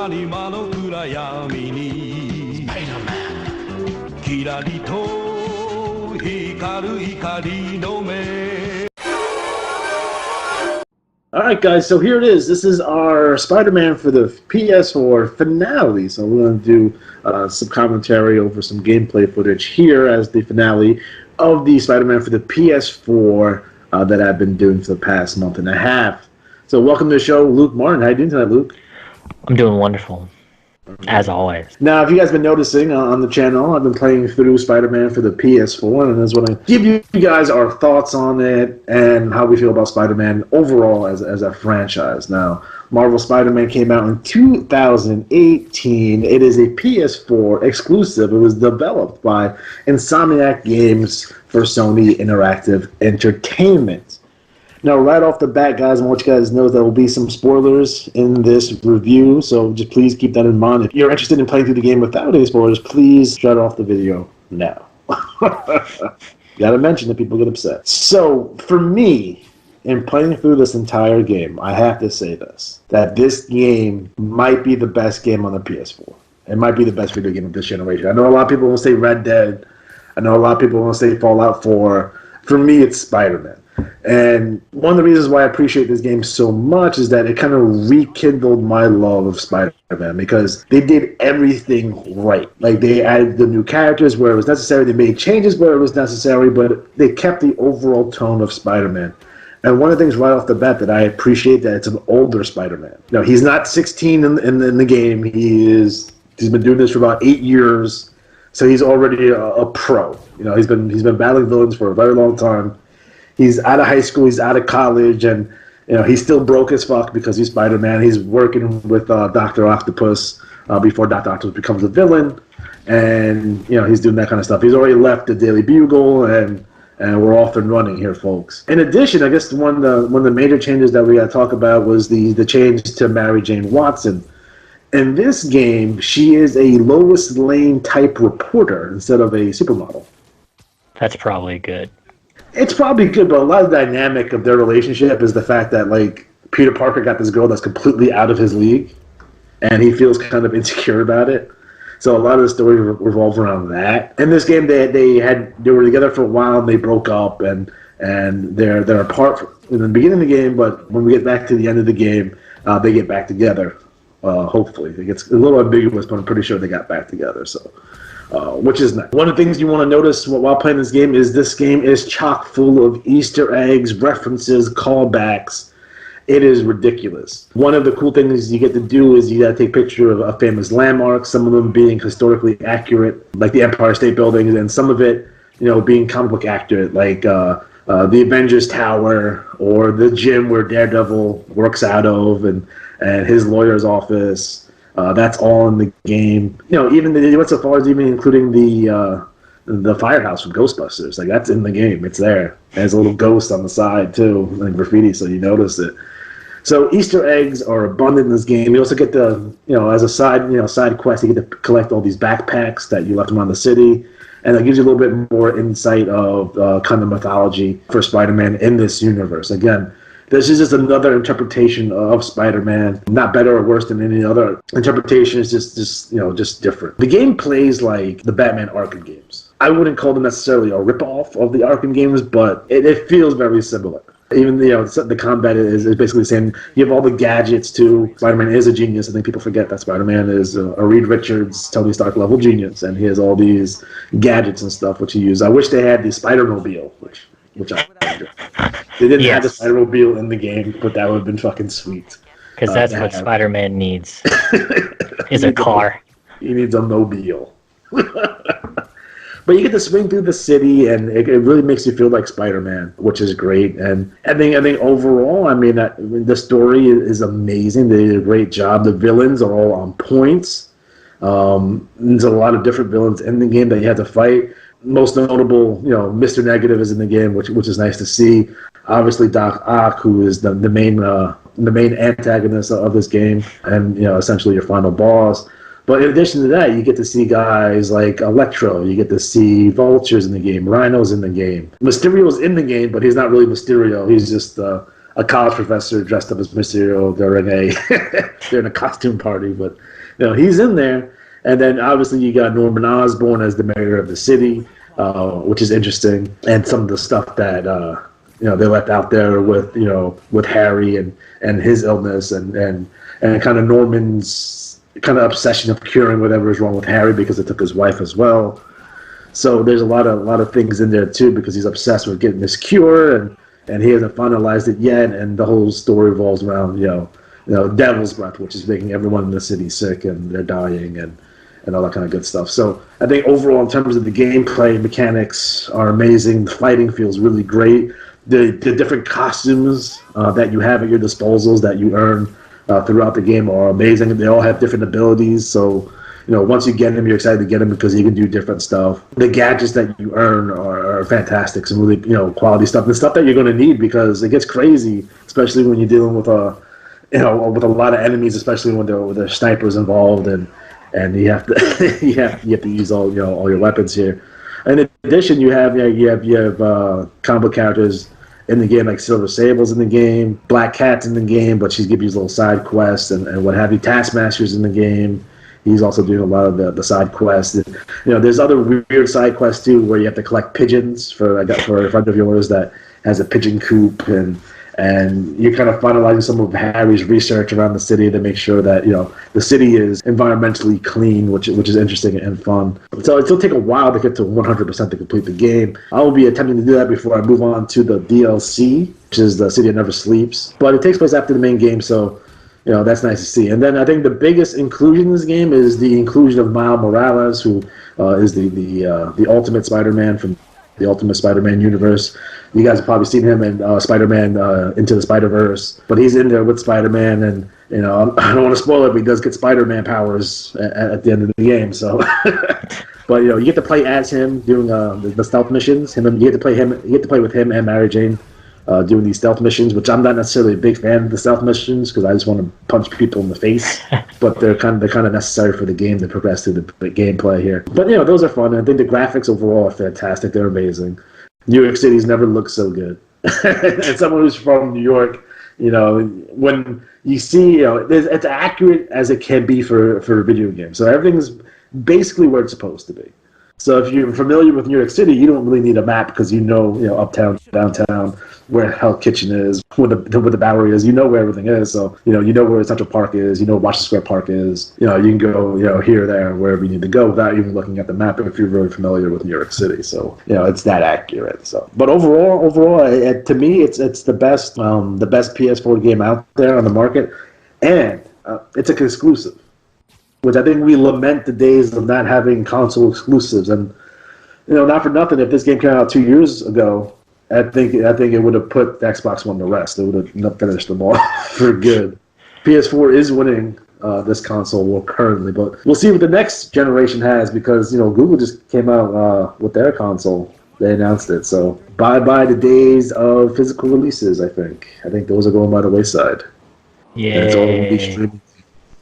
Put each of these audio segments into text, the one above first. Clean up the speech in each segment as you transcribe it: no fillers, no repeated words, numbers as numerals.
谷間の暗闇にキラリと光る光の目 Alright guys, so here it is. This is our Spider-Man for the PS4 finale. So we're going to do some commentary over some gameplay footage here as the finale of the Spider-Man for the PS4 that I've been doing for the past month and a half. So welcome to the show, Luke Martin. How you doing tonight, Luke? I'm doing wonderful, as always. Now, if you guys have been noticing on the channel, I've been playing through Spider-Man for the PS4, and I just want to give you guys our thoughts on it and how we feel about Spider-Man overall as a franchise. Now, Marvel Spider-Man came out in 2018. It is a PS4 exclusive. It was developed by Insomniac Games for Sony Interactive Entertainment. Now, right off the bat, guys, I want you guys to know there will be some spoilers in this review, so just please keep that in mind. If you're interested in playing through the game without any spoilers, please shut off the video now. Gotta mention that people get upset. So, for me, in playing through this entire game, I have to say this, that this game might be the best game on the PS4. It might be the best video game of this generation. I know a lot of people will say Red Dead. I know a lot of people will say Fallout 4. For me, it's Spider-Man. And one of the reasons why I appreciate this game so much is that it kind of rekindled my love of Spider-Man because they did everything right. Like, they added the new characters where it was necessary, they made changes where it was necessary, but they kept the overall tone of Spider-Man. And one of the things right off the bat that I appreciate that it's an older Spider-Man. No, he's not 16 in the game. He's been doing this for about 8 years, so he's already a pro. You know, he's been battling villains for a very long time. He's out of high school, he's out of college, and he's still broke as fuck because he's Spider-Man. He's working with Dr. Octopus before Dr. Octopus becomes a villain, and he's doing that kind of stuff. He's already left the Daily Bugle, and we're off and running here, folks. In addition, I guess one of the major changes that we got to talk about was the change to Mary Jane Watson. In this game, she is a Lois Lane type reporter instead of a supermodel. That's probably good. It's probably good, but a lot of the dynamic of their relationship is the fact that, like, Peter Parker got this girl that's completely out of his league, and he feels kind of insecure about it. So a lot of the story revolves around that. In this game, they were together for a while, and they broke up, and they're apart in the beginning of the game. But when we get back to the end of the game, they get back together. Hopefully, it gets a little ambiguous, but I'm pretty sure they got back together. So. Which is nice. One of the things you want to notice while playing this game is chock full of Easter eggs, references, callbacks. It is ridiculous. One of the cool things you get to do is you got to take pictures of famous landmarks, some of them being historically accurate, like the Empire State Building, and some of it, being comic book accurate, like the Avengers Tower or the gym where Daredevil works out of, and his lawyer's office. That's all in the game. Even they went so far as even including the firehouse from Ghostbusters. Like, that's in the game. It's there. There's a little ghost on the side too, and graffiti, so you notice it. So Easter eggs are abundant in this game. You also get as a side quest, you get to collect all these backpacks that you left around the city, and that gives you a little bit more insight of kind of mythology for Spider-Man in this universe. Again, this is just another interpretation of Spider-Man. Not better or worse than any other interpretation. It's just different. The game plays like the Batman Arkham games. I wouldn't call them necessarily a ripoff of the Arkham games, but it feels very similar. Even the combat is basically the same. You have all the gadgets too. Spider-Man is a genius. I think people forget that Spider-Man is a Reed Richards, Tony Stark level genius, and he has all these gadgets and stuff which he uses. I wish they had the Spider-Mobile, which I do. They didn't have the Spider-Mobile in the game, but that would have been fucking sweet. Because that's what Spider-Man needs, is a car. He needs a mobile. But you get to swing through the city, and it really makes you feel like Spider-Man, which is great. And I think overall, the story is amazing. They did a great job. The villains are all on points. There's a lot of different villains in the game that you have to fight. Most notable, Mr. Negative is in the game, which is nice to see. Obviously, Doc Ock, who is the main antagonist of this game, and essentially your final boss. But in addition to that, you get to see guys like Electro. You get to see Vulture's in the game. Rhino's in the game. Mysterio's in the game, but he's not really Mysterio. He's just a a college professor dressed up as Mysterio during a costume party. But he's in there. And then obviously you got Norman Osborn as the mayor of the city, which is interesting, and some of the stuff that they left out there with Harry and his illness and kind of Norman's kind of obsession of curing whatever is wrong with Harry because it took his wife as well. So there's a lot of things in there too because he's obsessed with getting this cure and he hasn't finalized it yet, and the whole story revolves around Devil's Breath, which is making everyone in the city sick and they're dying and all that kind of good stuff. So I think overall, in terms of the gameplay, mechanics are amazing. The fighting feels really great. The different costumes that you have at your disposals that you earn throughout the game are amazing. They all have different abilities. So once you get them, you're excited to get them because you can do different stuff. The gadgets that you earn are fantastic. Some really quality stuff. The stuff that you're going to need because it gets crazy, especially when you're dealing with a lot of enemies, especially when there's snipers involved and you have to you have to use all your weapons here. In addition, you have combo characters in the game, like Silver Sable's in the game, Black Cat's in the game, but she's giving you little side quests and what have you. Taskmaster's in the game. He's also doing a lot of the side quests. There's other weird side quests too, where you have to collect pigeons for a friend of yours that has a pigeon coop, and you're kind of finalizing some of Harry's research around the city to make sure that the city is environmentally clean, which is interesting and fun. So it'll take a while to get to 100% to complete the game. I will be attempting to do that before I move on to the DLC, which is the City that Never Sleeps. But it takes place after the main game, so that's nice to see. And then I think the biggest inclusion in this game is the inclusion of Miles Morales, who is the Ultimate Spider-Man from the Ultimate Spider-Man universe. You guys have probably seen him in Spider-Man Into the Spider-Verse, but he's in there with Spider-Man, and I don't want to spoil it, but he does get Spider-Man powers at the end of the game. So, but you get to play as him doing the stealth missions. You get to play with him and Mary Jane doing these stealth missions, which I'm not necessarily a big fan of the stealth missions because I just want to punch people in the face. But they're kind of necessary for the game to progress through the gameplay here. But those are fun. And I think the graphics overall are fantastic. They're amazing. New York City's never looked so good. And someone who's from New York, when you see, it's accurate as it can be for a video game. So everything's basically where it's supposed to be. So if you're familiar with New York City, you don't really need a map because uptown, downtown, where Hell's Kitchen is, where the Bowery is. You know where everything is. So you know where Central Park is. You know where Washington Square Park is. You can go here, there, wherever you need to go without even looking at the map if you're really familiar with New York City. So it's that accurate. So, but overall, to me, it's the best PS4 game out there on the market, and it's an exclusive. Which I think we lament the days of not having console exclusives, and not for nothing. If this game came out 2 years ago, I think it would have put Xbox One to rest. It would have finished them all for good. PS4 is winning this console war currently, but we'll see what the next generation has because Google just came out with their console. They announced it, so bye the days of physical releases. I think those are going by the wayside. Yeah, it's all going to be streaming.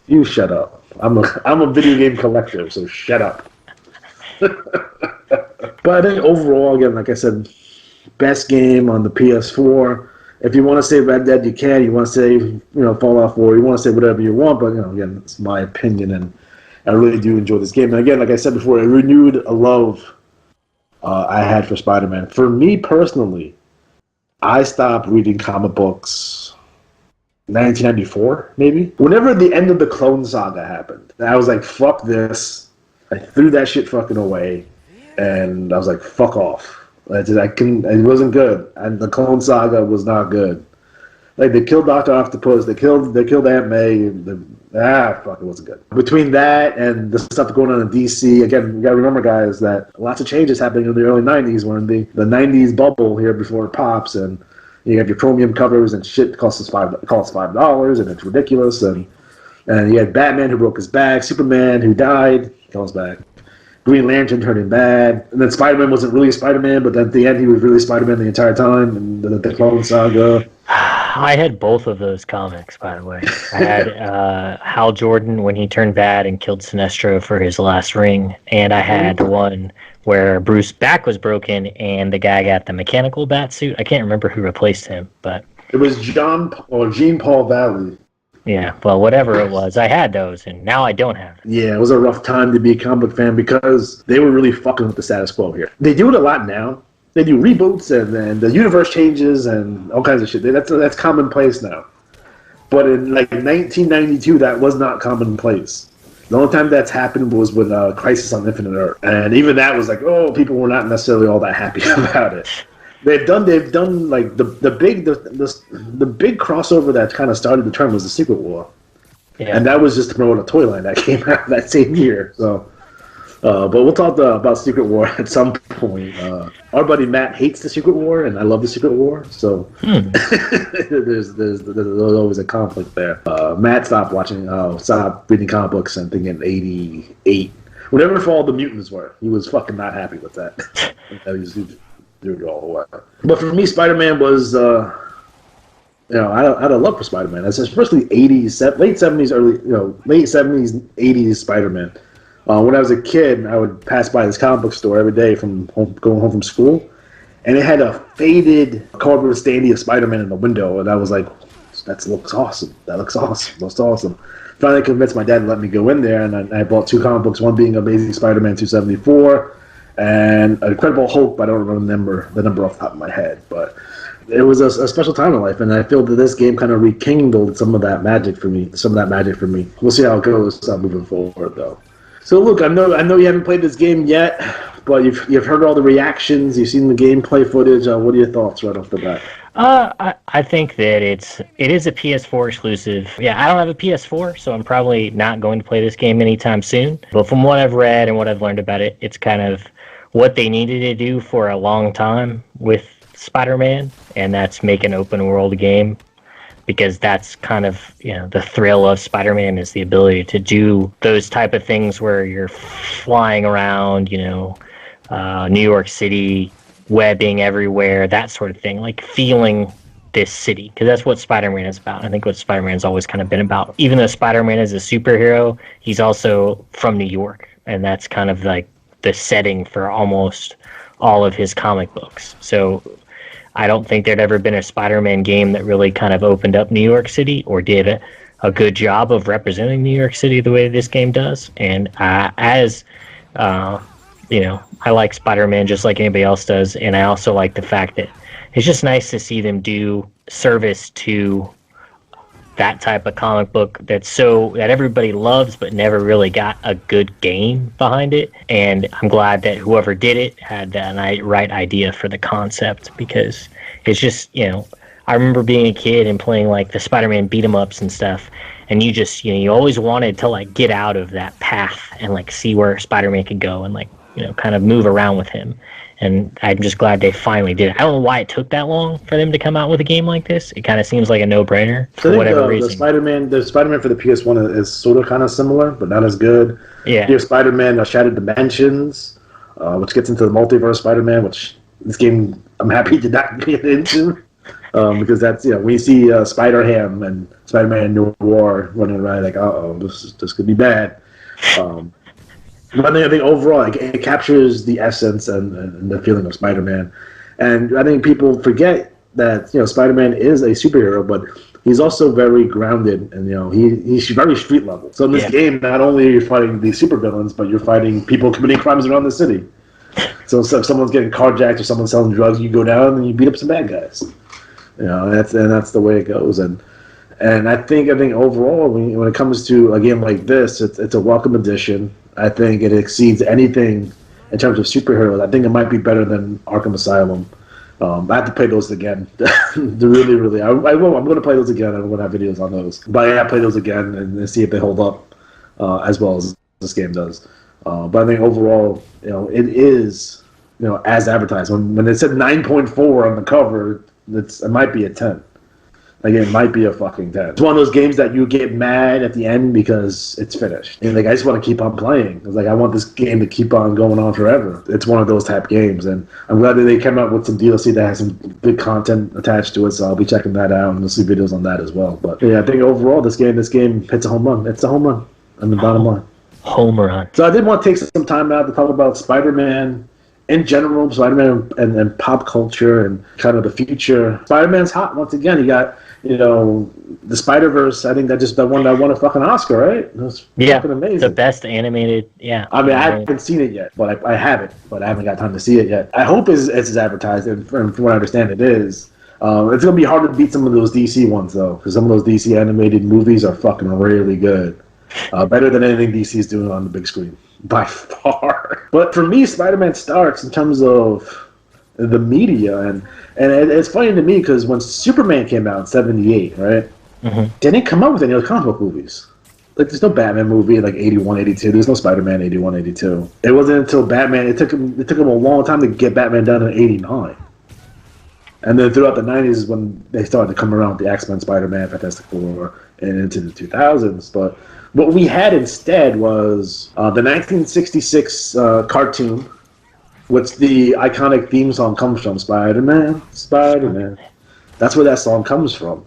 You shut up. I'm a video game collector, so shut up. But I think overall, again, like I said, best game on the PS4. If you want to say Red Dead, you can. You want to say Fallout 4. You want to say whatever you want, but again, it's my opinion, and I really do enjoy this game. And again, like I said before, it renewed a love I had for Spider-Man. For me personally, I stopped reading comic books 1994, maybe. Whenever the end of the Clone Saga happened, I was like, fuck this. I threw that shit fucking away, and I was like, fuck off. It wasn't good, and the Clone Saga was not good. Like, they killed Dr. Octopus, they killed Aunt May, fuck, it wasn't good. Between that and the stuff going on in DC, again, you gotta remember, guys, that lots of changes happening in the early 90s, when the 90s bubble here before it pops, and you have your chromium covers and shit costs $5, and it's ridiculous. And you had Batman who broke his back, Superman who died, comes back, Green Lantern turning bad, and then Spider-Man wasn't really Spider-Man, but then at the end he was really Spider-Man the entire time, and the Clone Saga. I had both of those comics, by the way. I had Hal Jordan when he turned bad and killed Sinestro for his last ring, and I had the one where Bruce's back was broken and the guy got the mechanical bat suit. I can't remember who replaced him, but It was Jean Paul Valley. Yeah, well, whatever it was, I had those, and now I don't have them. Yeah, it was a rough time to be a comic book fan because they were really fucking with the status quo here. They do it a lot now. They do reboots and the universe changes and all kinds of shit. That's commonplace now. But in like 1992, that was not commonplace. The only time that's happened was with Crisis on Infinite Earth, and even that was like, oh, people were not necessarily all that happy about it. They've done like the big crossover that kind of started the trend was the Secret War, and that was just to promote a toy line that came out that same year. So, but we'll talk about Secret War at some point. Our buddy Matt hates the Secret War, and I love the Secret War. So there's always a conflict there. Matt stopped reading comic books, I think in '88. Whenever Fall of the Mutants were, he was fucking not happy with that. But for me, Spider-Man was, I had a love for Spider-Man, especially late 70s, late 70s, 80s Spider-Man. When I was a kid, I would pass by this comic book store every day going home from school, and it had a faded cardboard standee of Spider-Man in the window, and I was like, that looks awesome. Looks awesome. Finally convinced my dad to let me go in there, and I bought two comic books, one being Amazing Spider-Man 274, and Incredible Hulk. I don't remember the number off the top of my head, but it was a special time in life, and I feel that this game kind of rekindled some of that magic for me. We'll see how it goes moving forward, though. So, look, I know you haven't played this game yet, but you've heard all the reactions, you've seen the gameplay footage. What are your thoughts right off the bat? I think that it is a PS4 exclusive. Yeah, I don't have a PS4, so I'm probably not going to play this game anytime soon. But from what I've read and what I've learned about it, it's kind of what they needed to do for a long time with Spider-Man, and that's make an open world game, because that's kind of, the thrill of Spider-Man is the ability to do those type of things where you're flying around, New York City, webbing everywhere, that sort of thing, like feeling this city, because that's what Spider-Man is about. I think what Spider-Man's always kind of been about. Even though Spider-Man is a superhero, he's also from New York, and that's kind of like the setting for almost all of his comic books. So I don't think there'd ever been a Spider-Man game that really kind of opened up New York City or did a good job of representing New York City the way this game does. And I like Spider-Man just like anybody else does, and I also like the fact that it's just nice to see them do service to that type of comic book that everybody loves but never really got a good game behind it. And I'm glad that whoever did it had that right idea for the concept, because it's just, I remember being a kid and playing like the Spider-Man beat 'em ups and stuff, and you just, you always wanted to like get out of that path and like see where Spider-Man could go and like, kind of move around with him. And I'm just glad they finally did it. I don't know why it took that long for them to come out with a game like this. It kind of seems like a no-brainer for whatever reason. The Spider-Man for the PS1 is sort of kind of similar, but not as good. Yeah. You have Spider-Man Shattered Dimensions, which gets into the multiverse Spider-Man, which this game I'm happy to not get into. Because that's, when you see Spider-Ham and Spider-Man Noir running around, like, this could be bad. But I think overall, it captures the essence and the feeling of Spider-Man. And I think people forget that, Spider-Man is a superhero, but he's also very grounded, and, he's very street level. So in this game, not only are you fighting these supervillains, but you're fighting people committing crimes around the city. So if someone's getting carjacked or someone's selling drugs, you go down and you beat up some bad guys. That's the way it goes. And I think overall, when it comes to a game like this, it's a welcome addition. I think it exceeds anything in terms of superheroes. I think it might be better than Arkham Asylum. I have to play those again. Really. I will. I'm going to play those again. I'm going to have videos on those. But I play those again and see if they hold up as well as this game does. But I think overall, it is, as advertised. When it said 9.4 on the cover, it might be a 10. Like, it might be a fucking 10. It's one of those games that you get mad at the end because it's finished. And I just want to keep on playing. It's I want this game to keep on going on forever. It's one of those type games, and I'm glad that they came out with some DLC that has some big content attached to it. So I'll be checking that out, and we'll see videos on that as well. But yeah, I think overall this game hits a home run. It's a home run on the bottom line. Home run. So I did want to take some time out to talk about Spider-Man in general, Spider-Man and pop culture and kind of the future, Spider-Man's hot once again. You got, the Spider-Verse. I think that won a fucking Oscar, right? It was fucking amazing. The best animated. Yeah. I mean, I haven't seen it yet, but I haven't got time to see it yet. I hope it's as advertised, and from what I understand, it is. It's gonna be hard to beat some of those DC ones though, because some of those DC animated movies are fucking really good. Better than anything DC's doing on the big screen by far. But for me, Spider-Man starts in terms of the media, and it's funny to me because when Superman came out in '78, right, they didn't come out with any other comic book movies. Like, there's no Batman movie in like 81, 82. There's no Spider-Man 81, 82. It wasn't until Batman. It took him a long time to get Batman done in '89. And then throughout the 90s is when they started to come around with the X-Men, Spider-Man, Fantastic Four, and into the 2000s. But what we had instead was the 1966 cartoon, which the iconic theme song comes from, Spider-Man, Spider-Man. That's where that song comes from.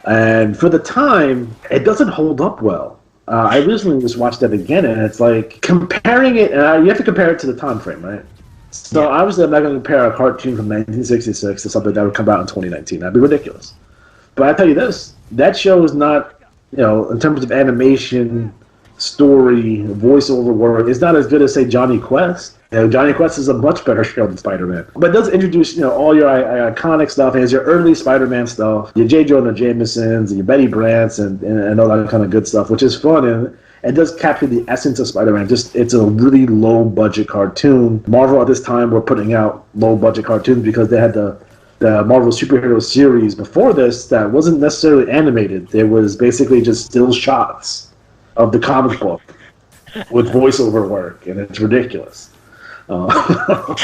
And for the time, it doesn't hold up well. I recently just watched that again, and it's like comparing it, and you have to compare it to the time frame, right? So obviously I'm not going to compare a cartoon from 1966 to something that would come out in 2019. That'd be ridiculous. But I tell you this, that show is not, in terms of animation, story, voiceover work, it's not as good as, say, Johnny Quest. Johnny Quest is a much better show than Spider-Man. But it does introduce, all your iconic stuff. It has your early Spider-Man stuff, your J. Jonah Jamesons, and your Betty Brants, and all that kind of good stuff, which is fun. And it does capture the essence of Spider-Man. It's a really low-budget cartoon. Marvel at this time were putting out low-budget cartoons because they had the Marvel superhero series before this that wasn't necessarily animated. It was basically just still shots of the comic book with voiceover work, and it's ridiculous. But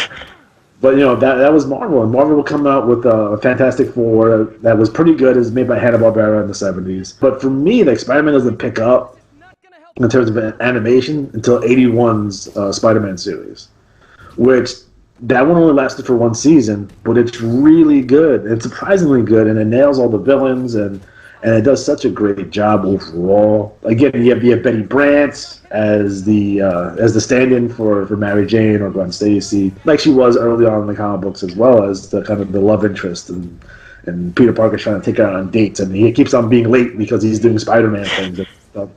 that was Marvel, and Marvel would come out with a Fantastic Four that was pretty good. It was made by Hanna-Barbera in the 70s. But for me, like, Spider-Man doesn't pick up in terms of animation until 81's Spider-Man series, which that one only lasted for one season, but it's really good. It's surprisingly good, and it nails all the villains, and it does such a great job overall. Again, you have Betty Brant as the stand-in for Mary Jane or Gwen Stacy, like she was early on in the comic books, as well as the kind of the love interest, and Peter Parker's trying to take her on dates, and he keeps on being late because he's doing Spider-Man things.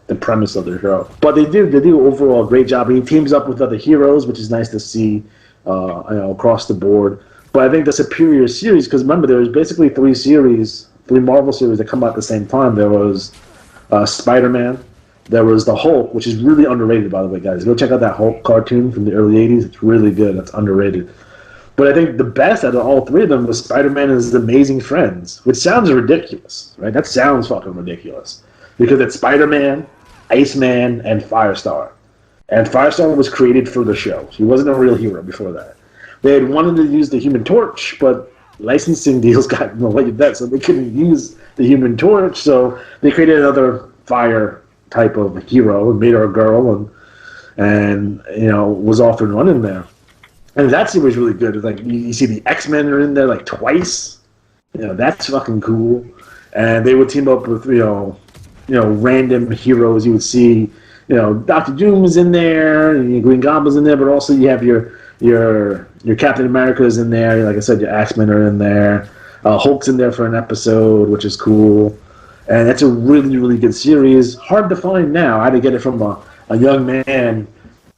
The premise of the show, but they do overall a great job. He teams up with other heroes, which is nice to see, across the board. But I think the superior series, because remember, there was basically three Marvel series that come out at the same time. There was Spider-Man, there was the Hulk, which is really underrated, by the way, guys. Go check out that Hulk cartoon from the early '80s. It's really good. It's underrated. But I think the best out of all three of them was Spider-Man and His Amazing Friends, which sounds ridiculous, right? That sounds fucking ridiculous. Because it's Spider-Man, Iceman, and Firestar. And Firestar was created for the show. He wasn't a real hero before that. They had wanted to use the Human Torch, but licensing deals got in the way of that, so they couldn't use the Human Torch. So they created another fire type of hero and made her a girl, and was off and running there. And that scene was really good. It's like you see the X-Men are in there like twice. That's fucking cool. And they would team up with random heroes. You would see, Dr. Doom is in there, and Green Goblin's in there, but also you have your Captain America's in there. Like I said, your X-Men are in there. Hulk's in there for an episode, which is cool. And that's a really, really good series. Hard to find now. I had to get it from a young man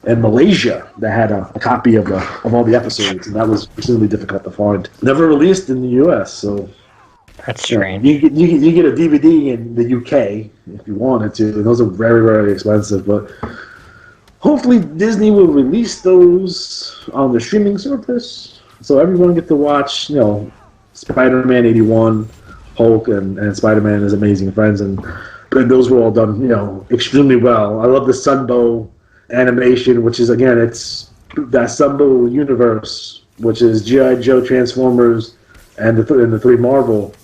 in Malaysia that had a copy of all the episodes, and that was extremely difficult to find. Never released in the U.S., so that's strange. You get a DVD in the UK if you wanted to, and those are very, very expensive. But hopefully Disney will release those on the streaming service, so everyone get to watch, Spider-Man 81, Hulk, and Spider-Man and His Amazing Friends, and those were all done, extremely well. I love the Sunbow animation, which is, again, it's that Sunbow universe, which is G.I. Joe, Transformers, and the three Marvel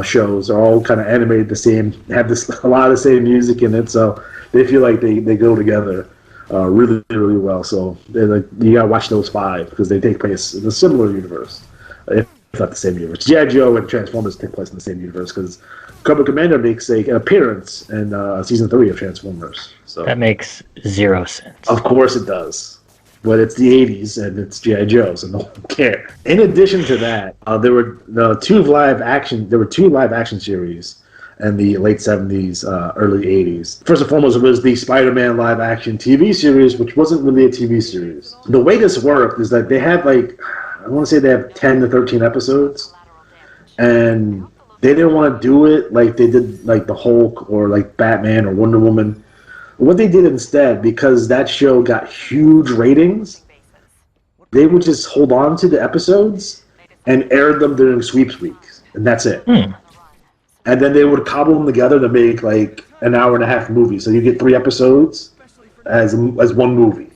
shows are all kind of animated the same, have a lot of the same music in it, so they feel like they go together really, really well. So you gotta watch those 5 because they take place in a similar universe, if not the same universe. G.I. Joe and Transformers take place in the same universe because Cobra Commander makes an appearance in season 3 of Transformers. So that makes 0 sense. Of course it does. but it's the 80s and it's G.I. Joe, so no one cared. In addition to that, there were two live action series in the late 70s, early 80s. First and foremost, it was the Spider-Man live action TV series, which wasn't really a TV series. The way this worked is that they had I want to say they have 10 to 13 episodes, and they didn't want to do it like they did like the Hulk or like Batman or Wonder Woman. What they did instead, because that show got huge ratings, they would just hold on to the episodes and air them during sweeps weeks, and that's it. And then they would cobble them together to make like an hour and a half movie. So you get 3 episodes as one movie.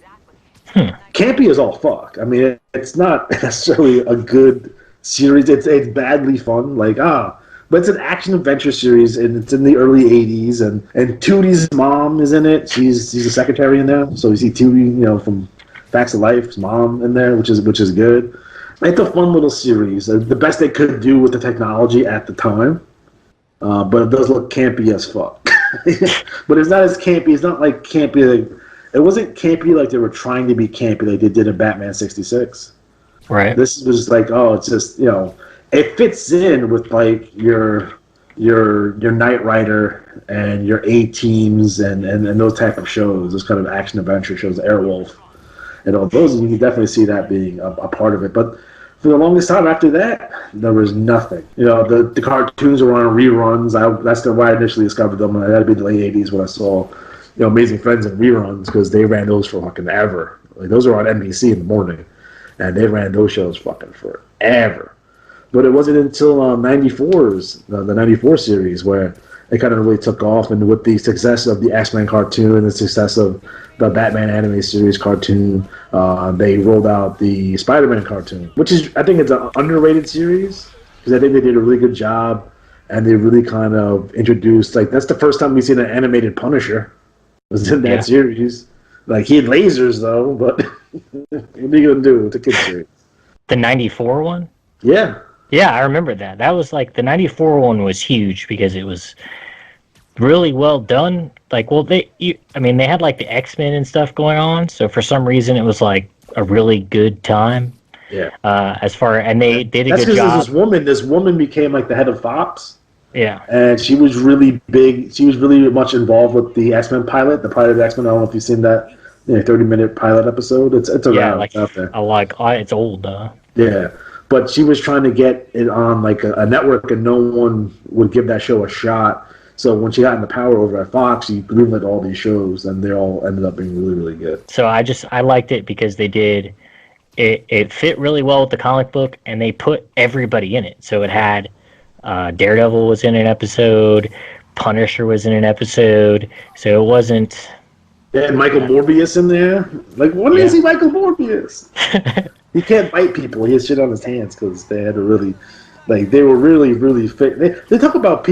Campy as all fuck. I mean, it's not necessarily a good series. It's badly fun. But it's an action adventure series, and it's in the early 80s. And Tootie's mom is in it. She's a secretary in there. So you see Tootie, from Facts of Life's mom in there, which is good. It's a fun little series. The best they could do with the technology at the time. But it does look campy as fuck. But it's not as campy. It's not like campy. It wasn't campy like they were trying to be campy like they did in Batman 66. Right. This was like, it's just, it fits in with like your Knight Rider and your A-Teams and those type of shows, those kind of action adventure shows, Airwolf and all those. You can definitely see that being a part of it. But for the longest time after that, there was nothing. The cartoons were on reruns. That's why I initially discovered them. That had to be the late 80s when I saw, Amazing Friends and reruns, because they ran those for fucking ever. Like, those were on NBC in the morning, and they ran those shows fucking forever. But it wasn't until the 94 series, where it kind of really took off, and with the success of the X-Men cartoon and the success of the Batman anime series cartoon, they rolled out the Spider-Man cartoon, which is, I think it's an underrated series, because I think they did a really good job, and they really kind of introduced, that's the first time we've seen an animated Punisher, was in that series. Like, he had lasers, though, but what are you going to do? It's a kid's series. The 94 one? Yeah. Yeah, I remember that. That was the 94 one was huge because it was really well done. They had like the X-Men and stuff going on, so for some reason it was like a really good time. Yeah. And they did a good job. This woman became like the head of Fox. Yeah. And she was really big. She was really much involved with the X-Men pilot, the pilot of X-Men. I don't know if you've seen that 30-minute pilot episode. It's around out there. It's old though. Yeah. But she was trying to get it on like a network, and no one would give that show a shot. So when she got in the power over at Fox, she greenlit all these shows, and they all ended up being really, really good. So I liked it because they did it fit really well with the comic book, and they put everybody in it. So it had Daredevil was in an episode, Punisher was in an episode. So it wasn't. Yeah, and Michael Morbius in there. Like, when did you see Michael Morbius? He can't bite people. He has shit on his hands because they had to really, they were really, really fit. They talk about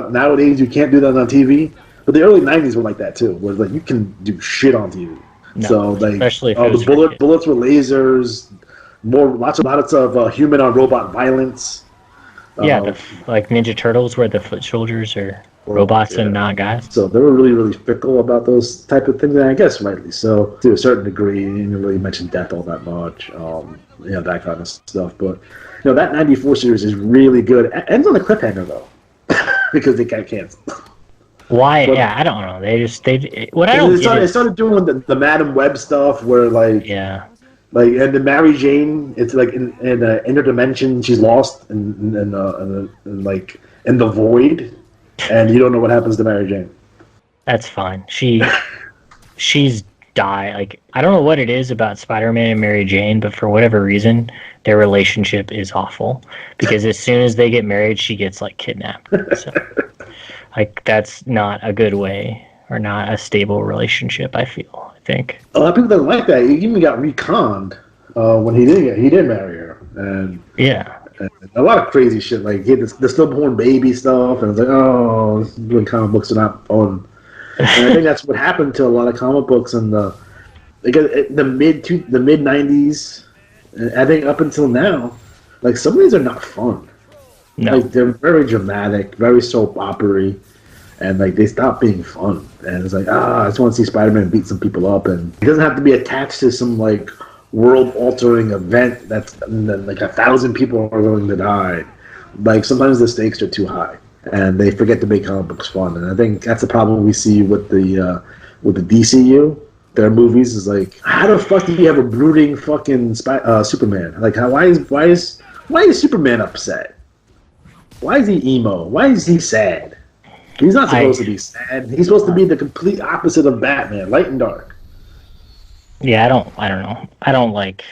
nowadays you can't do that on TV, but the early 90s were like that too, where you can do shit on TV. No, so especially if the bullets were lasers, lots of human on robot violence. Yeah, like Ninja Turtles, where the foot soldiers are robots and not guys. So they were really, really fickle about those type of things, and I guess rightly so, to a certain degree. You didn't really mention death all that much, that kind of stuff. But that 94 series is really good. It ends on a cliffhanger though, because they got canceled. Why? But, I don't know. They started doing the Madam Web stuff where and the Mary Jane, it's like in an interdimension, she's lost in the void. And you don't know what happens to Mary Jane. That's fine. She's died. I don't know what it is about Spider-Man and Mary Jane, but for whatever reason, their relationship is awful. Because as soon as they get married, she gets kidnapped. So, that's not a good way, or not a stable relationship. I think a lot of people don't like that. He even got reconned when he did marry her, and a lot of crazy shit, he had the stillborn baby stuff, and it's when comic books are not fun. And I think that's what happened to a lot of comic books in the mid 90s. I think up until now, some of these are not fun. No, they're very dramatic, very soap opery, and like they stop being fun. And it's like, I just want to see Spider-Man beat some people up, and it doesn't have to be attached to some like world-altering event that's like 1,000 people are going to die. Like sometimes the stakes are too high, and they forget to make comic books fun. And I think that's the problem we see with the DCU. Their movies is like, how the fuck do you have a brooding fucking Superman? Like, why is Superman upset? Why is he emo? Why is he sad? He's not supposed to be sad. He's supposed to be the complete opposite of Batman, light and dark. Yeah, I don't know. I don't like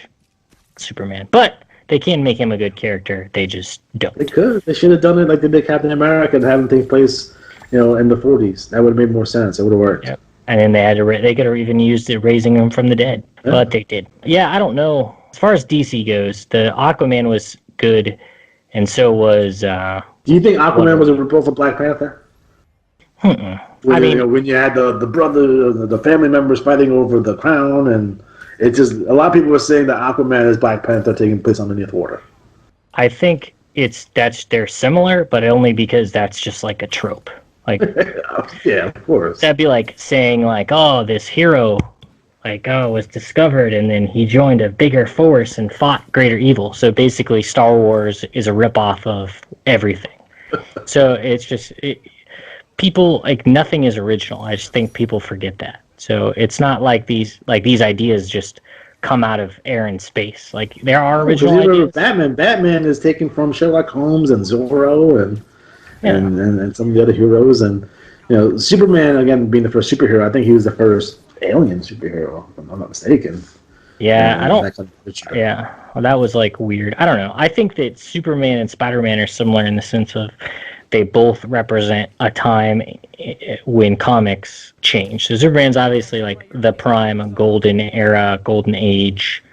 Superman, but they can make him a good character. They just don't. They could. They should have done it like they did Captain America and have him take place, in the 40s. That would have made more sense. It would have worked. Yep. And then they could have even used it raising him from the dead, but they did. Yeah, I don't know. As far as DC goes, the Aquaman was good, and so was. Do you think Aquaman was a ripoff of Black Panther? When you had the brother, the family members fighting over the crown, and it just a lot of people were saying that Aquaman is Black Panther taking place underneath water. I think they're similar, but only because that's just like a trope. Like, yeah, of course. That'd be like saying, like, oh, this hero, was discovered, and then he joined a bigger force and fought greater evil. So basically, Star Wars is a ripoff of everything. So it's just people nothing is original. I just think people forget that. So it's not like these ideas just come out of air and space. Like there are original ideas. Batman is taken from Sherlock Holmes and Zorro and some of the other heroes, and Superman, again, being the first superhero. I think he was the first alien superhero, if I'm not mistaken. Yeah, I don't. Yeah, well, that was weird. I don't know. I think that Superman and Spider-Man are similar in the sense of they both represent a time when comics changed. So Superman's obviously the prime golden era, golden age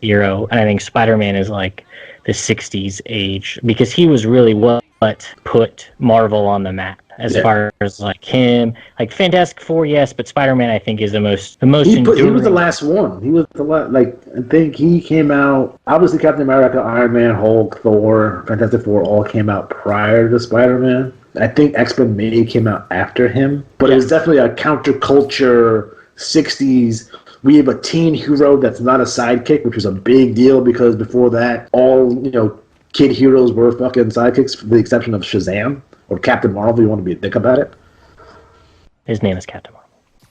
hero, and I think Spider-Man is the 60s age because he was really what put Marvel on the map as far as him. Fantastic Four, yes, but Spider-Man I think is the most enduring. He was the last one. He was the last. I think he came out. Obviously, Captain America, Iron Man, Hulk, Thor, Fantastic Four all came out prior to Spider-Man. I think X-Men maybe came out after him, but it was definitely a counterculture 60s. We have a teen hero that's not a sidekick, which was a big deal because before that, all kid heroes were fucking sidekicks, with the exception of Shazam or Captain Marvel. You want to be a dick about it? His name is Captain Marvel.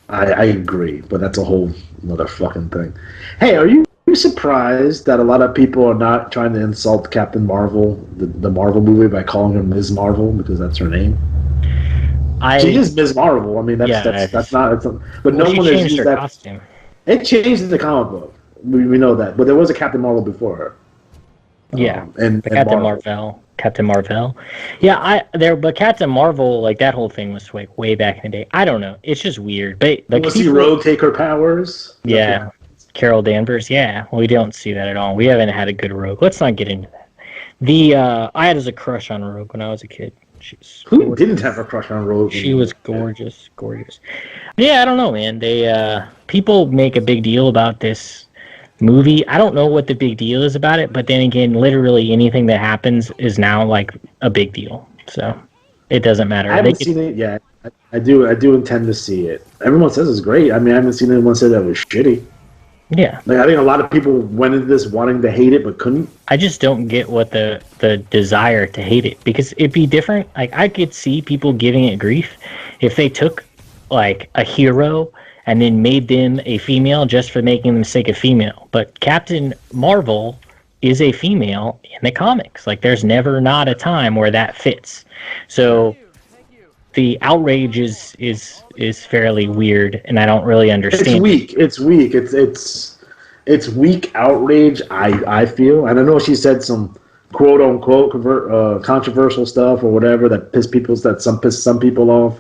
I agree, but that's a whole other fucking thing. Hey, are you surprised that a lot of people are not trying to insult Captain Marvel, the Marvel movie, by calling her Ms. Marvel because that's her name? She is Ms. Marvel. I mean, that's not. But no one has used that costume. It changed in the comic book. We know that, but there was a Captain Marvel before her. Yeah, and Captain Marvel. Yeah, but Captain Marvel, that whole thing was way back in the day. I don't know. It's just weird. But we'll see Rogue take her powers. Yeah, Carol Danvers. Yeah, we don't see that at all. We haven't had a good Rogue. Let's not get into that. I had a crush on Rogue when I was a kid. Who didn't have a crush on Rogue? She was gorgeous. Yeah, I don't know, man. They people make a big deal about this movie. I don't know what the big deal is about it, but then again, literally anything that happens is now a big deal. So it doesn't matter. I haven't seen it yet. I do intend to see it. Everyone says it's great. I mean, I haven't seen anyone say that was shitty. Yeah. I think a lot of people went into this wanting to hate it but couldn't. I just don't get what the desire to hate it, because it'd be different. I could see people giving it grief if they took a hero and then made them a female just for making them sake of female. But Captain Marvel is a female in the comics. There's never not a time where that fits. So the outrage is fairly weird, and I don't really understand. It's weak. It's weak outrage, I feel. And I know she said some quote unquote controversial stuff or whatever that pissed some people off.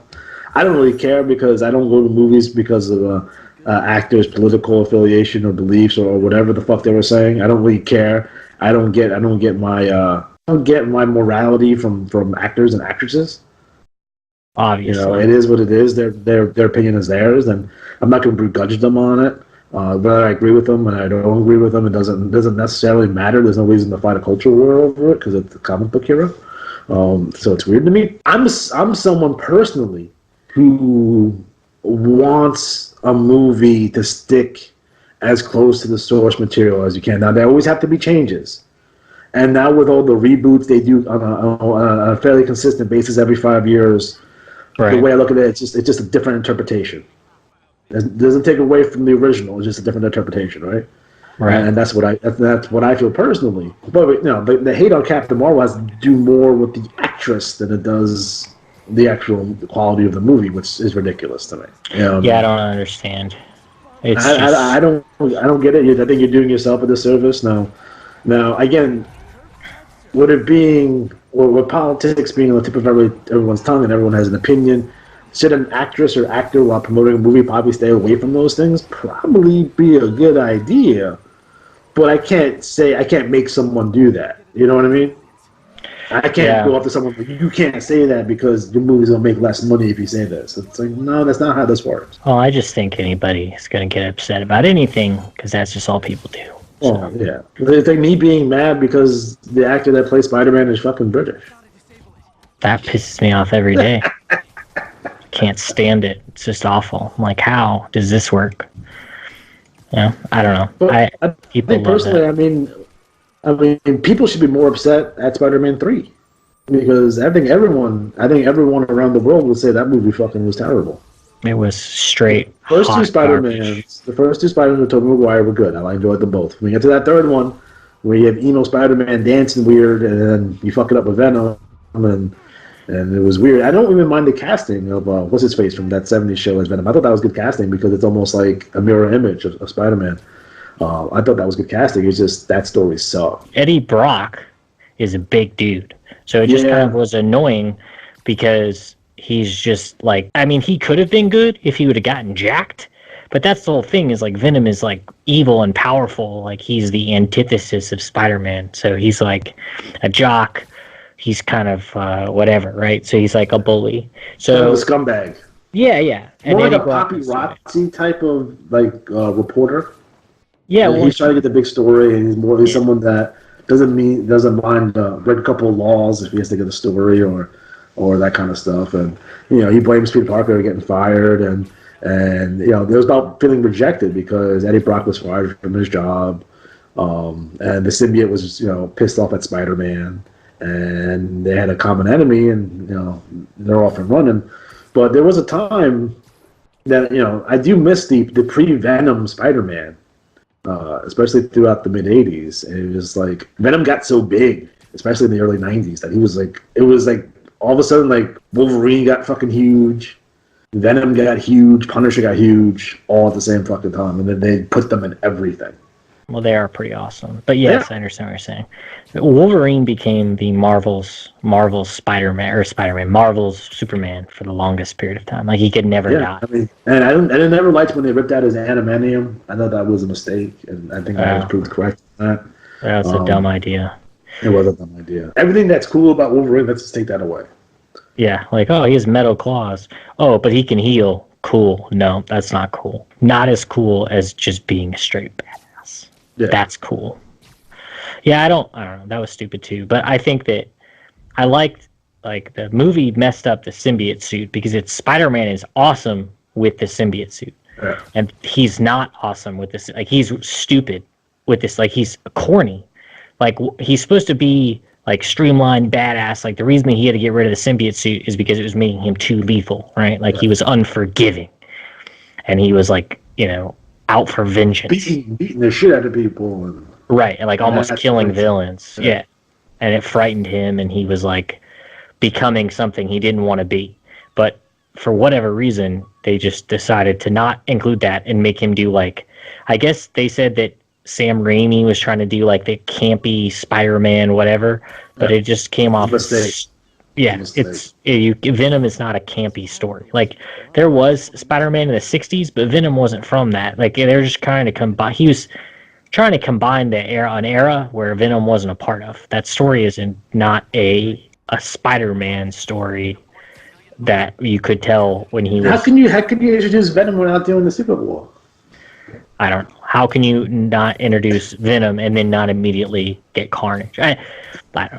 I don't really care because I don't go to movies because of actors' political affiliation or beliefs or whatever the fuck they were saying. I don't really care. I don't get my morality from actors and actresses. Obviously, it is what it is. Their opinion is theirs, and I'm not going to begrudge them on it. Whether I agree with them and I don't agree with them, it doesn't necessarily matter. There's no reason to fight a culture war over it because it's a comic book hero. So it's weird to me. I'm someone personally who wants a movie to stick as close to the source material as you can. Now, there always have to be changes. And now with all the reboots they do on a fairly consistent basis every 5 years, the way I look at it, it's just a different interpretation. It doesn't take away from the original. It's just a different interpretation, right? Right. And that's what I feel personally. But you know, the hate on Captain Marvel has to do more with the actress than it does the actual quality of the movie, which is ridiculous to me. Yeah, I don't understand. I don't get it. I think you're doing yourself a disservice. Now, again, with politics being on the tip of everyone's tongue and everyone has an opinion, should an actress or actor while promoting a movie probably stay away from those things? Probably be a good idea, but I can't make someone do that. You know what I mean? I can't go up to someone like, you can't say that because your movie's gonna make less money if you say this. It's like, no, that's not how this works. Oh, I just think anybody is gonna get upset about anything because that's just all people do. So. Oh yeah, they think me being mad because the actor that plays Spider-Man is fucking British. That pisses me off every day. Can't stand it. It's just awful. I'm like, how does this work? Yeah, I don't know. But I think personally, I mean, people should be more upset at Spider-Man 3 because I think everyone around the world would say that movie fucking was terrible. It was straight. The first two Spider-Man with Tobey Maguire were good. I enjoyed them both. When we get to that third one, where you have emo Spider-Man dancing weird, and then you fuck it up with Venom, and it was weird. I don't even mind the casting of what's his face from that '70s show as Venom. I thought that was good casting because it's almost like a mirror image of Spider-Man. I thought that was good casting. It's just that story sucked. Eddie Brock is a big dude, so it just kind of was annoying because he's just like, I mean, he could have been good if he would have gotten jacked, but that's the whole thing is like Venom is like evil and powerful. Like he's the antithesis of Spider-Man. So he's like a jock. He's kind of whatever, right? So he's like a bully. So kind of a scumbag. Yeah. And more like a Poppy Rotsy type of like reporter. Yeah, well, he's trying to get the big story, and he's someone that doesn't mind break a couple of laws if he has to get a story or that kind of stuff. And he blames Peter Parker for getting fired, and it was about feeling rejected because Eddie Brock was fired from his job, and the symbiote was pissed off at Spider-Man, and they had a common enemy, and they're off and running. But there was a time that I do miss the pre-Venom Spider-Man. Especially throughout the mid '80s, and it was like Venom got so big, especially in the early '90s, that it was like all of a sudden like Wolverine got fucking huge, Venom got huge, Punisher got huge, all at the same fucking time, and then they put them in everything. Well, they are pretty awesome, but yes, I understand what you're saying. Wolverine became the Marvel's Marvel's Superman for the longest period of time. Like he could never die. I mean, and I never liked when they ripped out his adamantium. I thought that was a mistake, and I think I was proved correct on that. That was a dumb idea. It was a dumb idea. Everything that's cool about Wolverine, let's just take that away. Yeah, like, oh, he has metal claws. Oh, but he can heal. Cool. No, that's not cool. Not as cool as just being a straight badass. Yeah. That's cool. Yeah, I don't know. That was stupid too. But I think that I liked, like, the movie messed up the symbiote suit because Spider-Man is awesome with the symbiote suit. Yeah. And he's not awesome with this. Like, he's stupid with this. Like, he's corny. Like, he's supposed to be, like, streamlined, badass. Like, the reason he had to get rid of the symbiote suit is because it was making him too lethal, right? Like, he was unforgiving. And he was, like, out for vengeance. Beating the shit out of people. And right, and, like, almost killing villains. Yeah. And it frightened him, and he was, like, becoming something he didn't want to be. But for whatever reason, they just decided to not include that and make him do, like, I guess they said that Sam Raimi was trying to do, like, the campy Spider-Man whatever, but it just came off as... Yeah, Venom is not a campy story. Like, there was Spider-Man in the 60s, but Venom wasn't from that. Like, they're just trying to combine... He was trying to combine an era where Venom wasn't a part of. That story is not a Spider-Man story that you could tell when he was... How can you introduce Venom without doing the Super Bowl? I don't know. How can you not introduce Venom and then not immediately get Carnage? I don't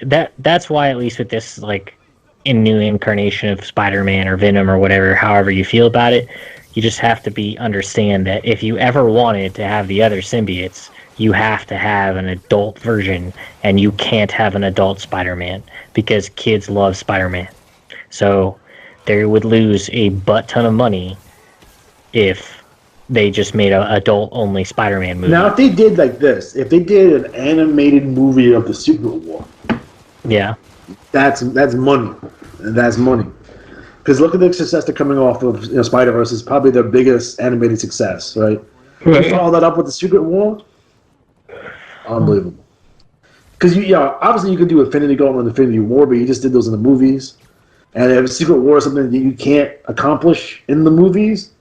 know. That's why, at least with this, like, new incarnation of Spider-Man or Venom or whatever, however you feel about it. You just have to understand that if you ever wanted to have the other symbiotes, you have to have an adult version, and you can't have an adult Spider-Man because kids love Spider-Man. So they would lose a butt ton of money if they just made an adult-only Spider-Man movie. Now, if they did like this, if they did an animated movie of the Secret War, yeah, that's money. That's money. Because look at the success they're coming off of. Spider-Verse is probably their biggest animated success, right? You follow that up with the Secret War, unbelievable. Because obviously you could do Infinity Gauntlet and Infinity War, but you just did those in the movies. And if Secret War is something that you can't accomplish in the movies,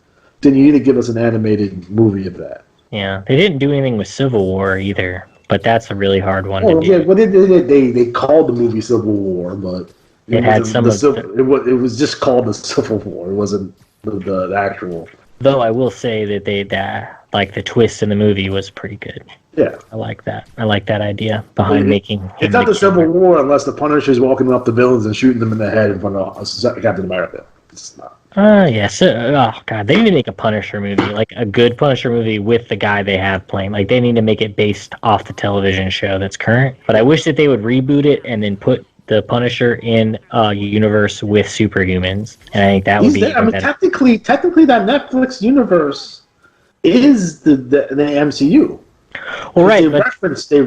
then you need to give us an animated movie of that. Yeah, they didn't do anything with Civil War either, but that's a really hard one to do. Yeah, well, they called the movie Civil War, but it had some of it was just called the Civil War. It wasn't the actual. Though I will say that the twist in the movie was pretty good. Yeah, I like that. I like that idea behind making. It's not the Civil War unless the Punisher's walking up the villains and shooting them in the head in front of Captain America. It's not. Yeah. So, oh god, they need to make a Punisher movie, like a good Punisher movie with the guy they have playing. Like they need to make it based off the television show that's current. But I wish that they would reboot it and then put the Punisher in a universe with superhumans, and I think that would be. I mean, technically, that Netflix universe is the MCU. Well, right, they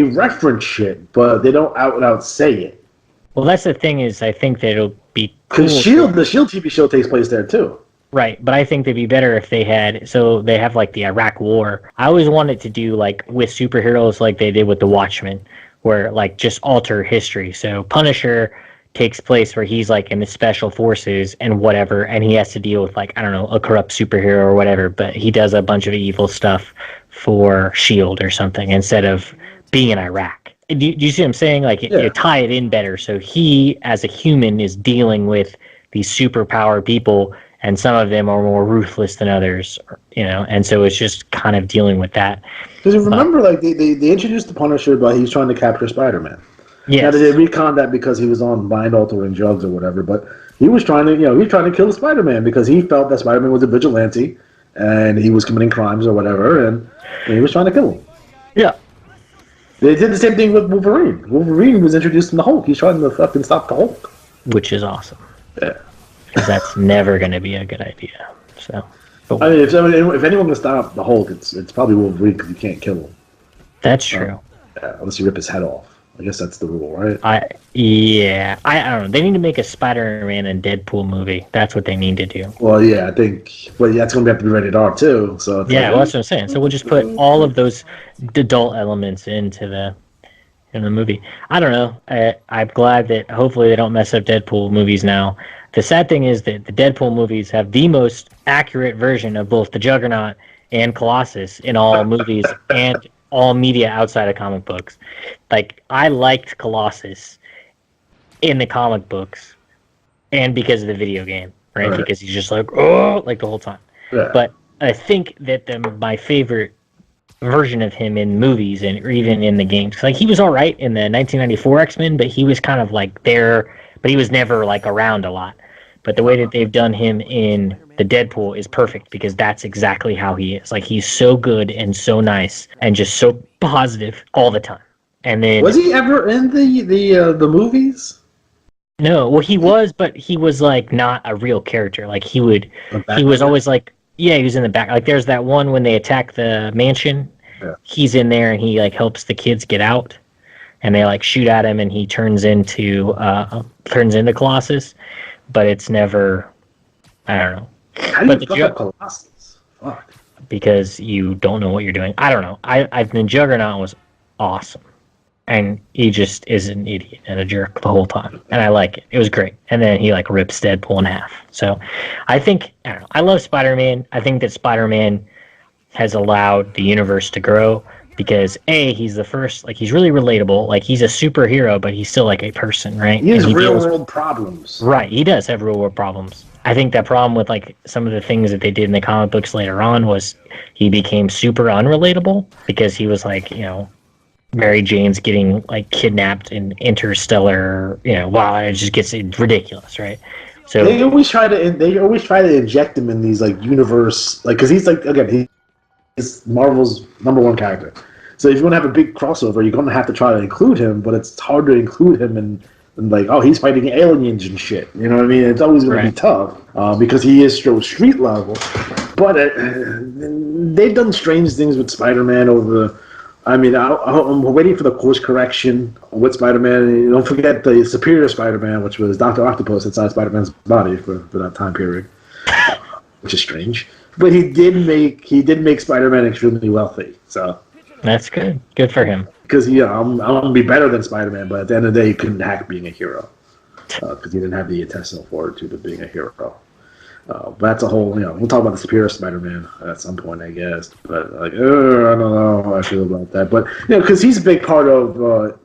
reference shit, but they don't out and out say it. Well, that's the thing is, I think that it'll be cool. Because the Shield TV show takes place there too. Right, but I think they'd be better if they have like the Iraq War. I always wanted to do like with superheroes like they did with the Watchmen, where like just alter history. So Punisher takes place where he's like in the special forces and whatever, and he has to deal with like, I don't know, a corrupt superhero or whatever, but he does a bunch of evil stuff for Shield or something instead of being in Iraq. Do you see what I'm saying? Like, you tie it in better. So he, as a human, is dealing with these superpowered people, and some of them are more ruthless than others, and so it's just kind of dealing with that. Because remember, like, they introduced the Punisher, but he was trying to capture Spider-Man. Yes. Now, they reconned that because he was on mind-altering drugs or whatever, but he was trying to kill Spider-Man because he felt that Spider-Man was a vigilante, and he was committing crimes or whatever, and he was trying to kill him. Yeah. They did the same thing with Wolverine. Wolverine was introduced in the Hulk. He's trying to fucking stop the Hulk. Which is awesome. Yeah. Because that's never going to be a good idea. So. I mean, if anyone can stop the Hulk, it's probably Wolverine because you can't kill him. That's true. Unless you rip his head off. I guess that's the rule, right? I don't know. They need to make a Spider-Man and Deadpool movie. That's what they need to do. Well, yeah, I think. Well, yeah, it's going to have to be rated R too. So well, that's what I'm saying. So we'll just put all of those adult elements into the movie. I don't know. I'm glad that hopefully they don't mess up Deadpool movies now. The sad thing is that the Deadpool movies have the most accurate version of both the Juggernaut and Colossus in all movies and all media outside of comic books. Like, I liked Colossus in the comic books and because of the video game, right? Because he's just like, oh, like the whole time. Yeah. But I think that my favorite version of him in movies and or even in the games, like he was all right in the 1994 X-Men, but he was kind of like there, but he was never like around a lot. But the way that they've done him in the Deadpool is perfect because that's exactly how he is. Like, he's so good and so nice and just so positive all the time. And then was he ever in the movies? No, well, he was, but he was like not a real character. Like he was always like, yeah, he was in the back. Like there's that one when they attack the mansion. Yeah. He's in there and he like helps the kids get out, and they like shoot at him and he turns into Colossus. But it's never, I don't know. How do you fuck up Colossus? Fuck. Because you don't know what you're doing. I don't know. The Juggernaut was awesome. And he just is an idiot and a jerk the whole time. And I like it. It was great. And then he like rips Deadpool in half. So I think, I don't know. I love Spider-Man. I think that Spider-Man has allowed the universe to grow. Because he's the first, like he's really relatable. Like he's a superhero, but he's still like a person, right? He has real world problems. Right, he does have real world problems. I think that problem with like some of the things that they did in the comic books later on was he became super unrelatable because he was like, Mary Jane's getting like kidnapped in Interstellar. Wow, it just gets ridiculous, right? So they always try to inject him in these like universe, like because he's like again he's Marvel's #1 character. So if you want to have a big crossover, you're going to have to try to include him, but it's hard to include him in like, oh, he's fighting aliens and shit. You know what I mean? It's always going to be tough because he is still street level. But they've done strange things with Spider-Man over. I mean, I'm waiting for the course correction with Spider-Man. Don't forget the Superior Spider-Man, which was Dr. Octopus inside Spider-Man's body for that time period, which is strange. But he did make Spider-Man extremely wealthy. So that's good. Good for him. Because I'm gonna be better than Spider-Man, but at the end of the day, he couldn't hack being a hero because he didn't have the intestinal fortitude of being a hero. But that's a whole, we'll talk about the Superior Spider-Man at some point, I guess. But like, I don't know how I feel about that. But because he's a big part of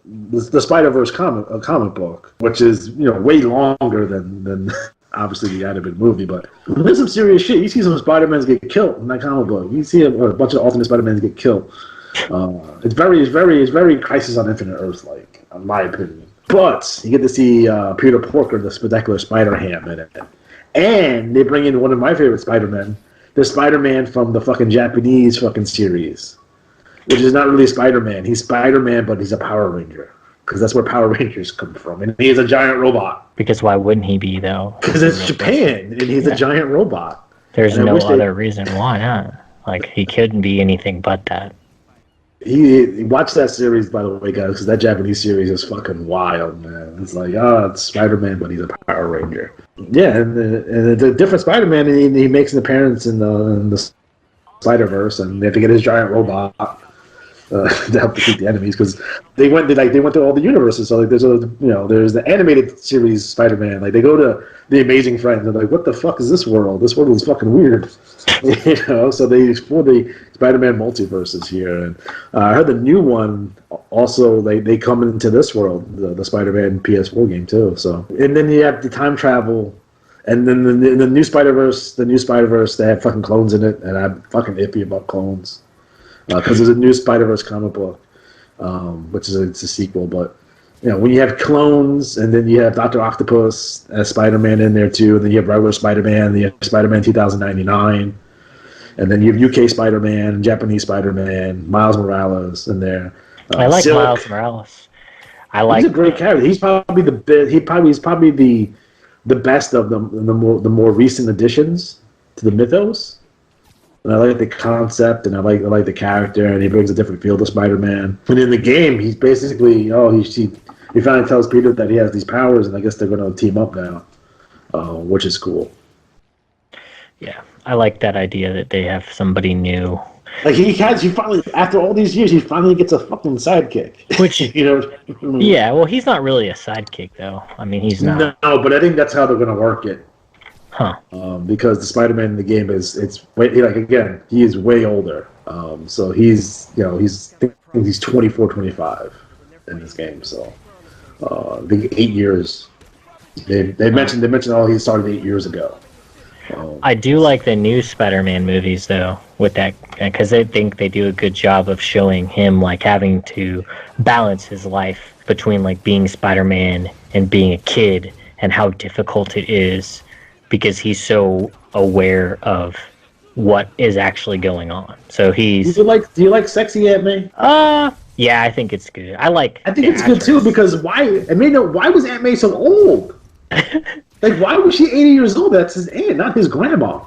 the Spider-Verse comic book, which is way longer than obviously the animated movie. But there's some serious shit. You see some Spider-Mans get killed in that comic book. You see a bunch of alternate Spider-Mans get killed. It's very Crisis on Infinite Earth like, in my opinion. But you get to see Peter Porker, the spectacular Spider-Ham in it. And they bring in one of my favorite Spider-Men, the Spider-Man from the fucking Japanese fucking series, which is not really Spider-Man. He's Spider-Man, but he's a Power Ranger, because that's where Power Rangers come from. And he's a giant robot. Because why wouldn't he be, though? Because it's Japan, and he's a giant robot. There's no other reason why not. Like, he couldn't be anything but that. He watched that series, by the way, guys, because that Japanese series is fucking wild, man. It's like, it's Spider-Man, but he's a Power Ranger. Yeah, and the different Spider-Man, and he makes an appearance in the Spider-Verse, and they have to get his giant robot to help defeat the enemies, because they went to all the universes. So like, there's the animated series Spider-Man. Like, they go to the Amazing Friends, and they're like, what the fuck is this world? This world is fucking weird. So they explore the Spider-Man multiverses here, and I heard the new one also. They come into this world, the Spider-Man PS4 game too. So, and then you have the time travel, and then the new Spider-Verse, they have fucking clones in it, and I'm fucking iffy about clones because there's a new Spider-Verse comic book, which it's a sequel, but. When you have clones, and then you have Dr. Octopus as Spider-Man in there too, and then you have regular Spider-Man, then you have Spider-Man 2099, and then you have UK Spider-Man, Japanese Spider-Man, Miles Morales in there. I like Silk. Miles Morales. He's a great character. He's probably the best of the more recent additions to the mythos. And I like the concept, and I like the character, and he brings a different feel to Spider-Man. And in the game, he's basically, he finally tells Peter that he has these powers, and I guess they're going to team up now, which is cool. Yeah, I like that idea that they have somebody new. Like he finally, after all these years, he finally gets a fucking sidekick. Which, yeah, well, he's not really a sidekick, though. I mean, he's not. No, but I think that's how they're going to work it. Huh. Because the Spider-Man in the game he is way older. So he's 24, 25 in this game. So I think 8 years. They mentioned he started 8 years ago. I do like the new Spider-Man movies though, with that, because I think they do a good job of showing him like having to balance his life between like being Spider-Man and being a kid, and how difficult it is. Because he's so aware of what is actually going on. So he's. Do you like sexy Aunt May? Yeah, I think it's good. I think it's good too, because why was Aunt May so old? Like, why was she 80 years old? That's his aunt, not his grandma.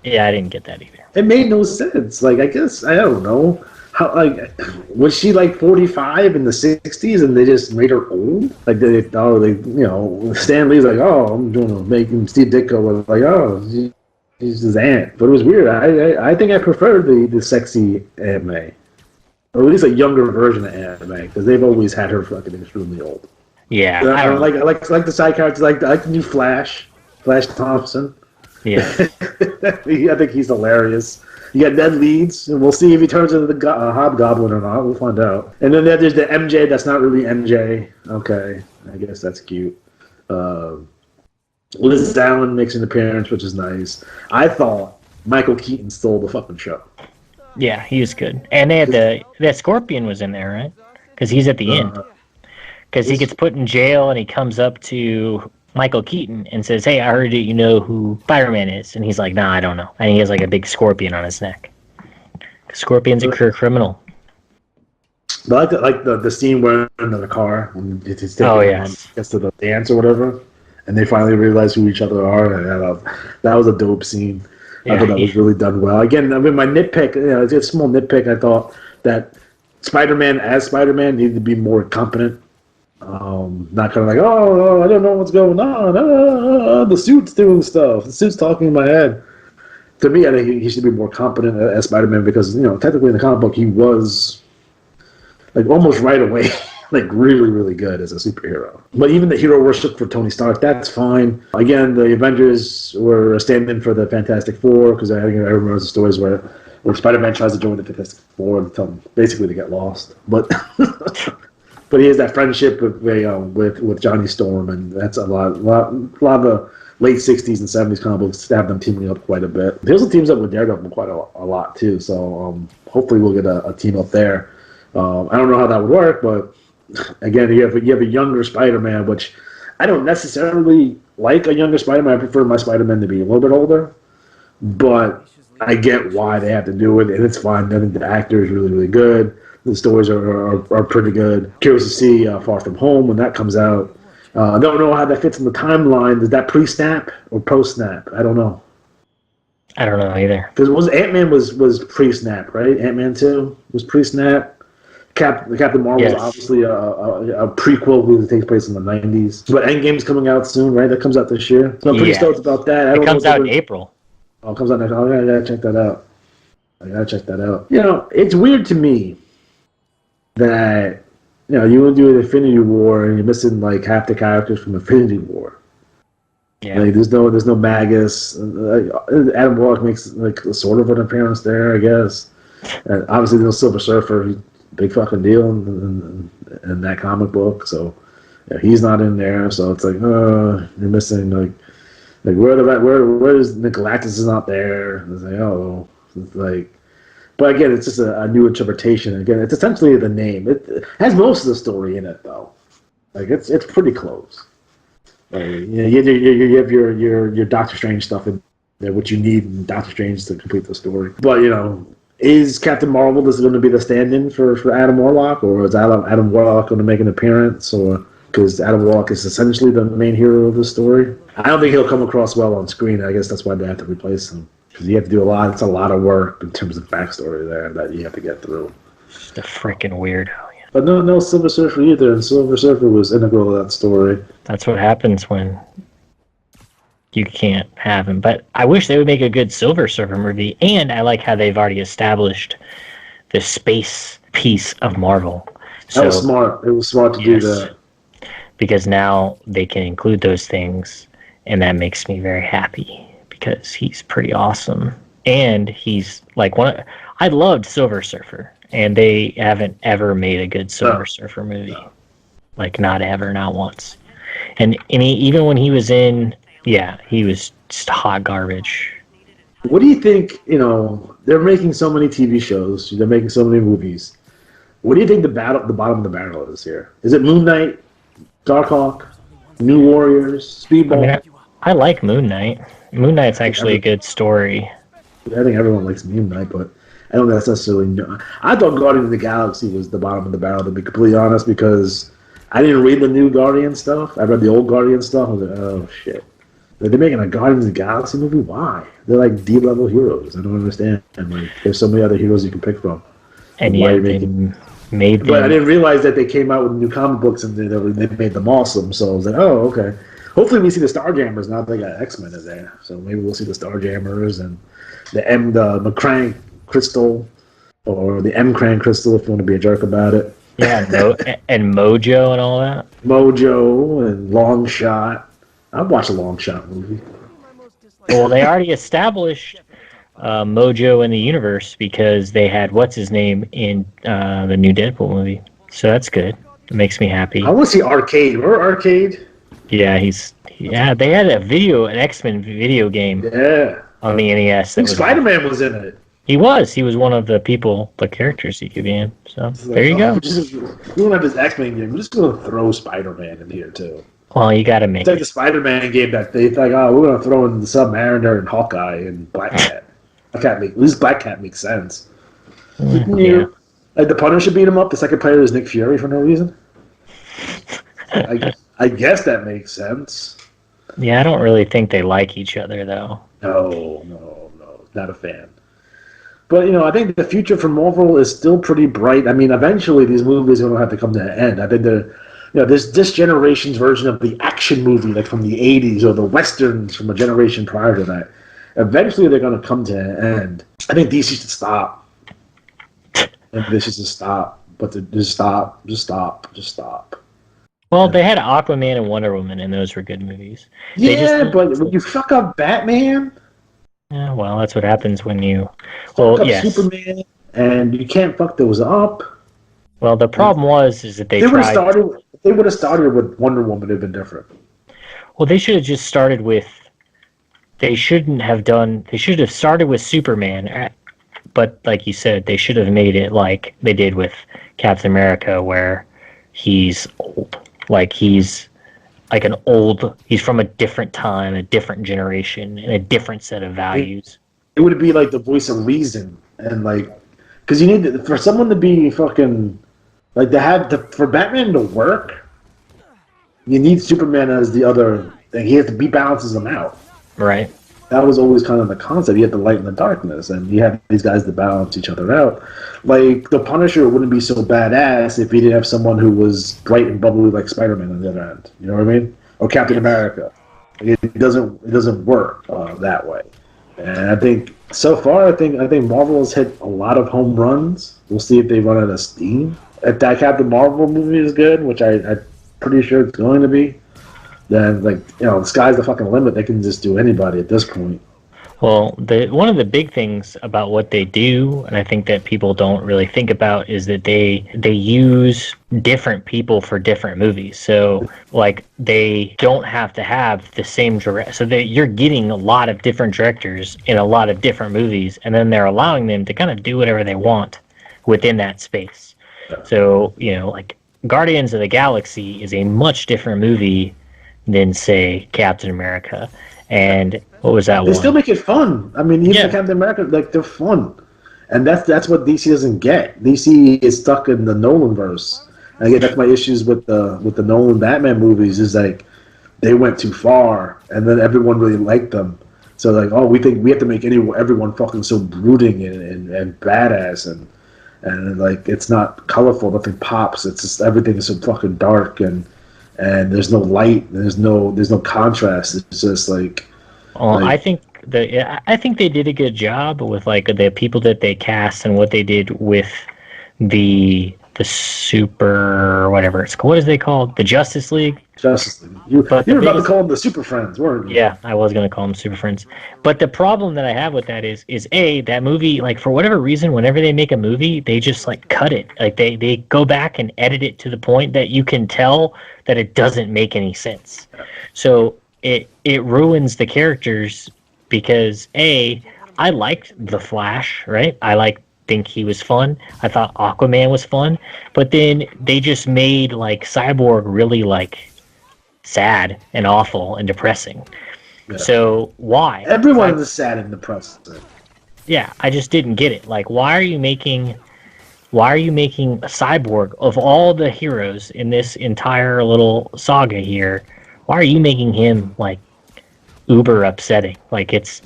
Yeah, I didn't get that either. It made no sense. Like, I guess I don't know. How, like, was she like 45 in the 60s and they just made her old? Like, Stan Lee's like, I'm going to make him. Steve Ditko was like, she's his aunt. But it was weird. I think I prefer the sexy Aunt May, or at least a younger version of Aunt May, because they've always had her fucking extremely old. Yeah, I like the side characters. I like the new Flash Thompson. Yeah, I think he's hilarious. You got Ned Leeds, and we'll see if he turns into the Hobgoblin or not. We'll find out. And then there's the MJ that's not really MJ. Okay, I guess that's cute. Liz Allen makes an appearance, which is nice. I thought Michael Keaton stole the fucking show. Yeah, he was good. And they had the Scorpion was in there, right? because he's at the end. Because he gets put in jail and he comes up to Michael Keaton and says, "Hey, I heard you know who Spider-Man is," and he's like, "Nah, I don't know." And he has like a big scorpion on his neck. Scorpion's a career criminal. But I like the scene where in the car when he's taking gets to the dance or whatever, and they finally realize who each other are. And that was a dope scene. Yeah, I thought that was really done well. Again, I mean, my nitpick, it's a small nitpick. I thought that Spider-Man as Spider-Man needed to be more competent. Not kind of like, oh, I don't know what's going on. The suit's doing stuff. The suit's talking in my head. To me, I think he should be more competent as Spider-Man because, technically in the comic book, he was like almost right away, like really, really good as a superhero. But even the hero worship for Tony Stark, that's fine. Again, the Avengers were a stand-in for the Fantastic Four because I think everyone remembers the stories where Spider-Man tries to join the Fantastic Four and tell them basically to get lost. But but he has that friendship with Johnny Storm, and that's a lot of the late 60s and 70s comic books have them teaming up quite a bit. They also teams up with Daredevil quite a lot too, so hopefully we'll get a team up there. I don't know how that would work, but again, you have a younger Spider-Man, which I don't necessarily like a younger Spider-Man. I prefer my Spider-Man to be a little bit older, but I get why they have to do it, and it's fine. I think the actor is really, really good. The stories are pretty good. Curious to see Far From Home when that comes out. I don't know how that fits in the timeline. Is that pre-snap or post-snap? I don't know. I don't know either. Because Ant-Man was pre-snap, right? Ant-Man 2 was pre-snap. Captain Marvel is obviously a prequel that takes place in the 90s. But Endgame's coming out soon, right? That comes out this year. So I'm pretty stoked about that. It comes out in April. Oh, it comes out next. Oh, I gotta check that out. It's weird to me that you would do an Infinity War and you're missing like half the characters from Infinity War. Yeah. Like, there's no Magus. Adam Warlock makes like sort of an appearance there, I guess. And obviously, there's Silver Surfer. Big fucking deal in that comic book. So he's not in there. So it's like, you're missing like where is Galactus is not there. And it's like, it's like. But again, it's just a new interpretation. Again, it's essentially the name. It has most of the story in it, though. Like it's pretty close. Like, you have your Doctor Strange stuff in there, what you need in Doctor Strange to complete the story. But is Captain Marvel going to be the stand-in for Adam Warlock, or is Adam Warlock going to make an appearance, or because Adam Warlock is essentially the main hero of the story? I don't think he'll come across well on screen. I guess that's why they have to replace him. Because you have to do a lot. It's a lot of work in terms of backstory there that you have to get through. The freaking weirdo. Yeah. But no Silver Surfer either, and Silver Surfer was integral to that story. That's what happens when you can't have him. But I wish they would make a good Silver Surfer movie, and I like how they've already established the space piece of Marvel. That was smart. It was smart to do that. Because now they can include those things, and that makes me very happy. Because he's pretty awesome, and he's like I loved Silver Surfer, and they haven't ever made a good Silver Surfer movie, like not ever, not once. And even when he was in, he was just hot garbage. What do you think? They're making so many TV shows, they're making so many movies. What do you think the bottom of the barrel is here? Is it Moon Knight, Darkhawk, New Warriors, Speedball? I like Moon Knight. Moon Knight's actually a good story. I think everyone likes Moon Knight, but I don't think that's necessarily new. I thought Guardians of the Galaxy was the bottom of the barrel, to be completely honest, because I didn't read the new Guardian stuff. I read the old Guardian stuff. I was like, oh, shit. They're making a Guardians of the Galaxy movie? Why? They're like D-level heroes. I don't understand. And like, there's so many other heroes you can pick from. And yet they made them. But I didn't realize that they came out with new comic books and they made them awesome. So I was like, oh, okay. Hopefully we see the Starjammers now that they got X-Men in there. So maybe we'll see the Starjammers and the McCrank Crystal, or the M-Crank Crystal if you want to be a jerk about it. Yeah, and Mojo and all that. Mojo and Long Shot. I'd watch a Long Shot movie. Well, they already established Mojo in the universe because they had what's-his-name in the new Deadpool movie. So that's good. It makes me happy. I want to see Arcade. Remember Arcade? Yeah, they had an X-Men video game on the NES. Spider-Man was in it. He was one of the characters he could be in. So there you go. We don't have this X-Men game. We're just going to throw Spider-Man in here, too. Well, you got to make it's like the Spider-Man game that they like, oh, we're going to throw in the Submariner and Hawkeye and Black Cat. At least Black Cat makes sense. Yeah. Like the Punisher beat him up. The second player is Nick Fury for no reason. I guess that makes sense. Yeah, I don't really think they like each other, though. No, not a fan. But, I think the future for Marvel is still pretty bright. I mean, eventually these movies are going to have to come to an end. I think this generation's version of the action movie, like from the 80s, or the Westerns from a generation prior to that, eventually they're going to come to an end. I think DC should stop. And this should just stop. But just stop. Well, they had Aquaman and Wonder Woman, and those were good movies. Yeah, but when you fuck up Batman... Yeah, well, that's what happens when you... Fuck up Superman, and you can't fuck those up. Well, the problem is that they would have started with Wonder Woman, it would have been different. Well, they should have just started with... They should have started with Superman, but like you said, they should have made it like they did with Captain America, where he's old. Like, he's from a different time, a different generation, and a different set of values. It would be like the voice of reason, and because you need for someone to be fucking for Batman to work, you need Superman as the other thing. He balances them out. Right. That was always kind of the concept. You had the light and the darkness, and you had these guys to balance each other out. Like, the Punisher wouldn't be so badass if he didn't have someone who was bright and bubbly like Spider-Man on the other end. You know what I mean? Or Captain America. It doesn't work that way. And I think so far, I think Marvel has hit a lot of home runs. We'll see if they run out of steam. If that Captain Marvel movie is good, which I'm pretty sure it's going to be, then the sky's the fucking limit. They can just do anybody at this point. Well, one of the big things about what they do, and I think that people don't really think about, is that they use different people for different movies. So, they don't have to have the same director. So you're getting a lot of different directors in a lot of different movies, and then they're allowing them to kind of do whatever they want within that space. So, Guardians of the Galaxy is a much different movie than, say, Captain America. And what was that one? They still make it fun. I mean, even Captain America, they're fun. And that's what DC doesn't get. DC is stuck in the Nolanverse. And again, that's my issues with the Nolan Batman movies, is they went too far, and then everyone really liked them. So we think we have to make everyone fucking so brooding and badass, and it's not colorful, nothing pops. It's just everything is so fucking dark, and there's no light, there's no contrast. It's just I think they did a good job with the people that they cast and what they did with the super whatever it's called. What is they called? The Justice League. You were about to call them the Super Friends, weren't you? Yeah, I was going to call them Super Friends. But the problem that I have with that is that movie, for whatever reason, whenever they make a movie, they just cut it. They go back and edit it to the point that you can tell that it doesn't make any sense. So it ruins the characters because I liked the Flash, right? Think he was fun. I thought Aquaman was fun, but then they just made Cyborg really sad and awful and depressing. Yeah. So why? Everyone was sad and depressing. Yeah, I just didn't get it. Why are you making a Cyborg of all the heroes in this entire little saga here? Why are you making him uber upsetting? It's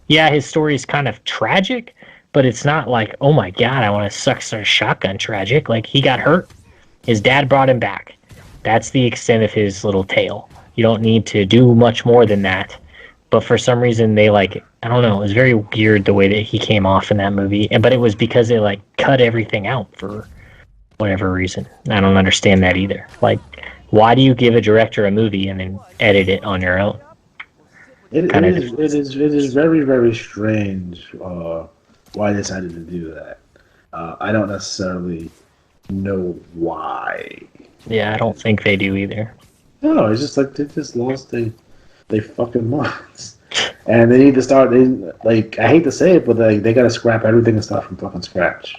his story is kind of tragic, but it's not oh my god, I want to suck some shotgun tragic. He got hurt. His dad brought him back. That's the extent of his little tale. You don't need to do much more than that. But for some reason, they I don't know, it was very weird the way that he came off in that movie. But it was because they cut everything out for whatever reason. I don't understand that either. Why do you give a director a movie and then edit it on your own? It is very, very strange why they decided to do that. I don't necessarily know why. Yeah, I don't think they do either. No, it's just they just lost they fucking minds. And they need to start. Like, I hate to say it, but they got to scrap everything and start from fucking scratch.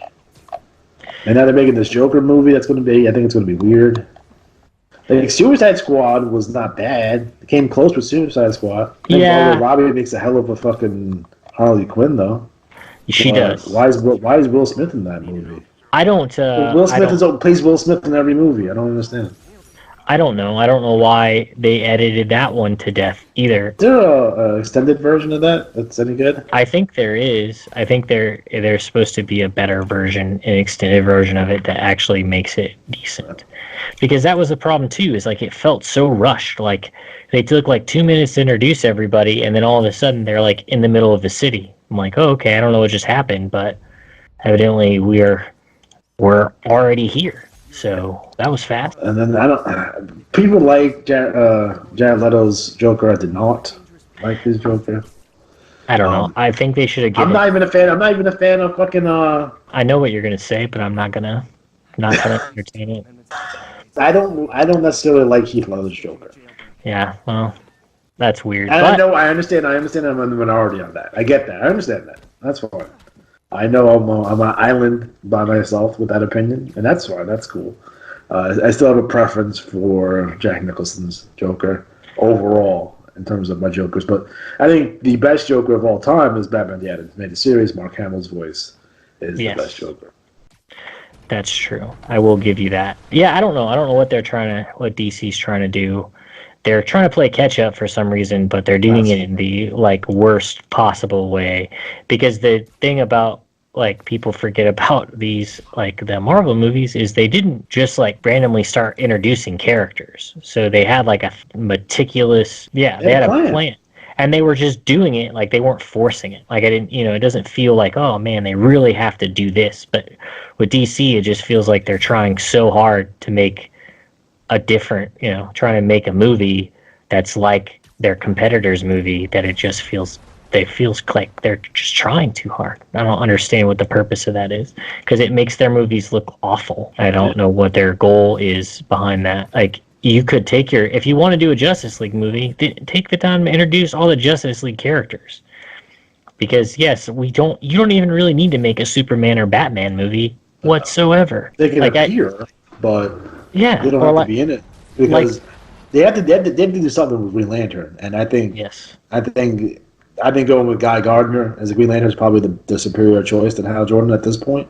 And now they're making this Joker movie. That's going to be. I think it's going to be weird. Like, Suicide Squad was not bad. It came close with Suicide Squad. Yeah. Robbie makes a hell of a fucking Harley Quinn, though. She does. Why is Will Smith in that movie? I don't. Will Smith plays Will Smith in every movie. I don't understand. I don't know. I don't know why they edited that one to death either. Is there a extended version of that that's any good? I think there is. I think there's supposed to be a better version, an extended version of it that actually makes it decent. Because that was the problem too. Is like it felt so rushed. Like they took like 2 minutes to introduce everybody, and then all of a sudden they're like in the middle of the city. I'm like, oh, okay. I don't know what just happened, but evidently we're already here. So that was fast. And then people like Jared Leto's Joker. I did not like his Joker. I don't know. I think they should have given. I'm not even a fan of fucking. I know what you're gonna say, but I'm not gonna entertain it. I don't necessarily like Heath Ledger's Joker. Yeah, well, that's weird. And but... I understand. I'm in the minority on that. I get that. I understand that. That's fine. I know I'm an island by myself with that opinion, and that's fine. That's cool. I still have a preference for Jack Nicholson's Joker overall in terms of my Jokers, but I think the best Joker of all time is Batman the Animated Series. Mark Hamill's voice is the best Joker. That's true. I will give you that. Yeah, I don't know what DC's trying to do. They're trying to play catch up for some reason, but they're doing it in the worst possible way. Because the thing about people forget about these the Marvel movies is they didn't just randomly start introducing characters. So they had a meticulous they had a plan. And they were just doing it, they weren't forcing it. It doesn't feel like, oh man, they really have to do this. But with DC, it just feels like they're trying so hard to make a different, trying to make a movie that's like their competitor's movie, that it just feels like they're just trying too hard. I don't understand what the purpose of that is, because it makes their movies look awful. I don't know what their goal is behind that. You could if you want to do a Justice League movie, take the time to introduce all the Justice League characters. Because yes, you don't even really need to make a Superman or Batman movie whatsoever. They can appear, but they don't have to be in it, because they have to do something with Green Lantern, and I think going with Guy Gardner as a Green Lantern is probably the superior choice than Hal Jordan at this point.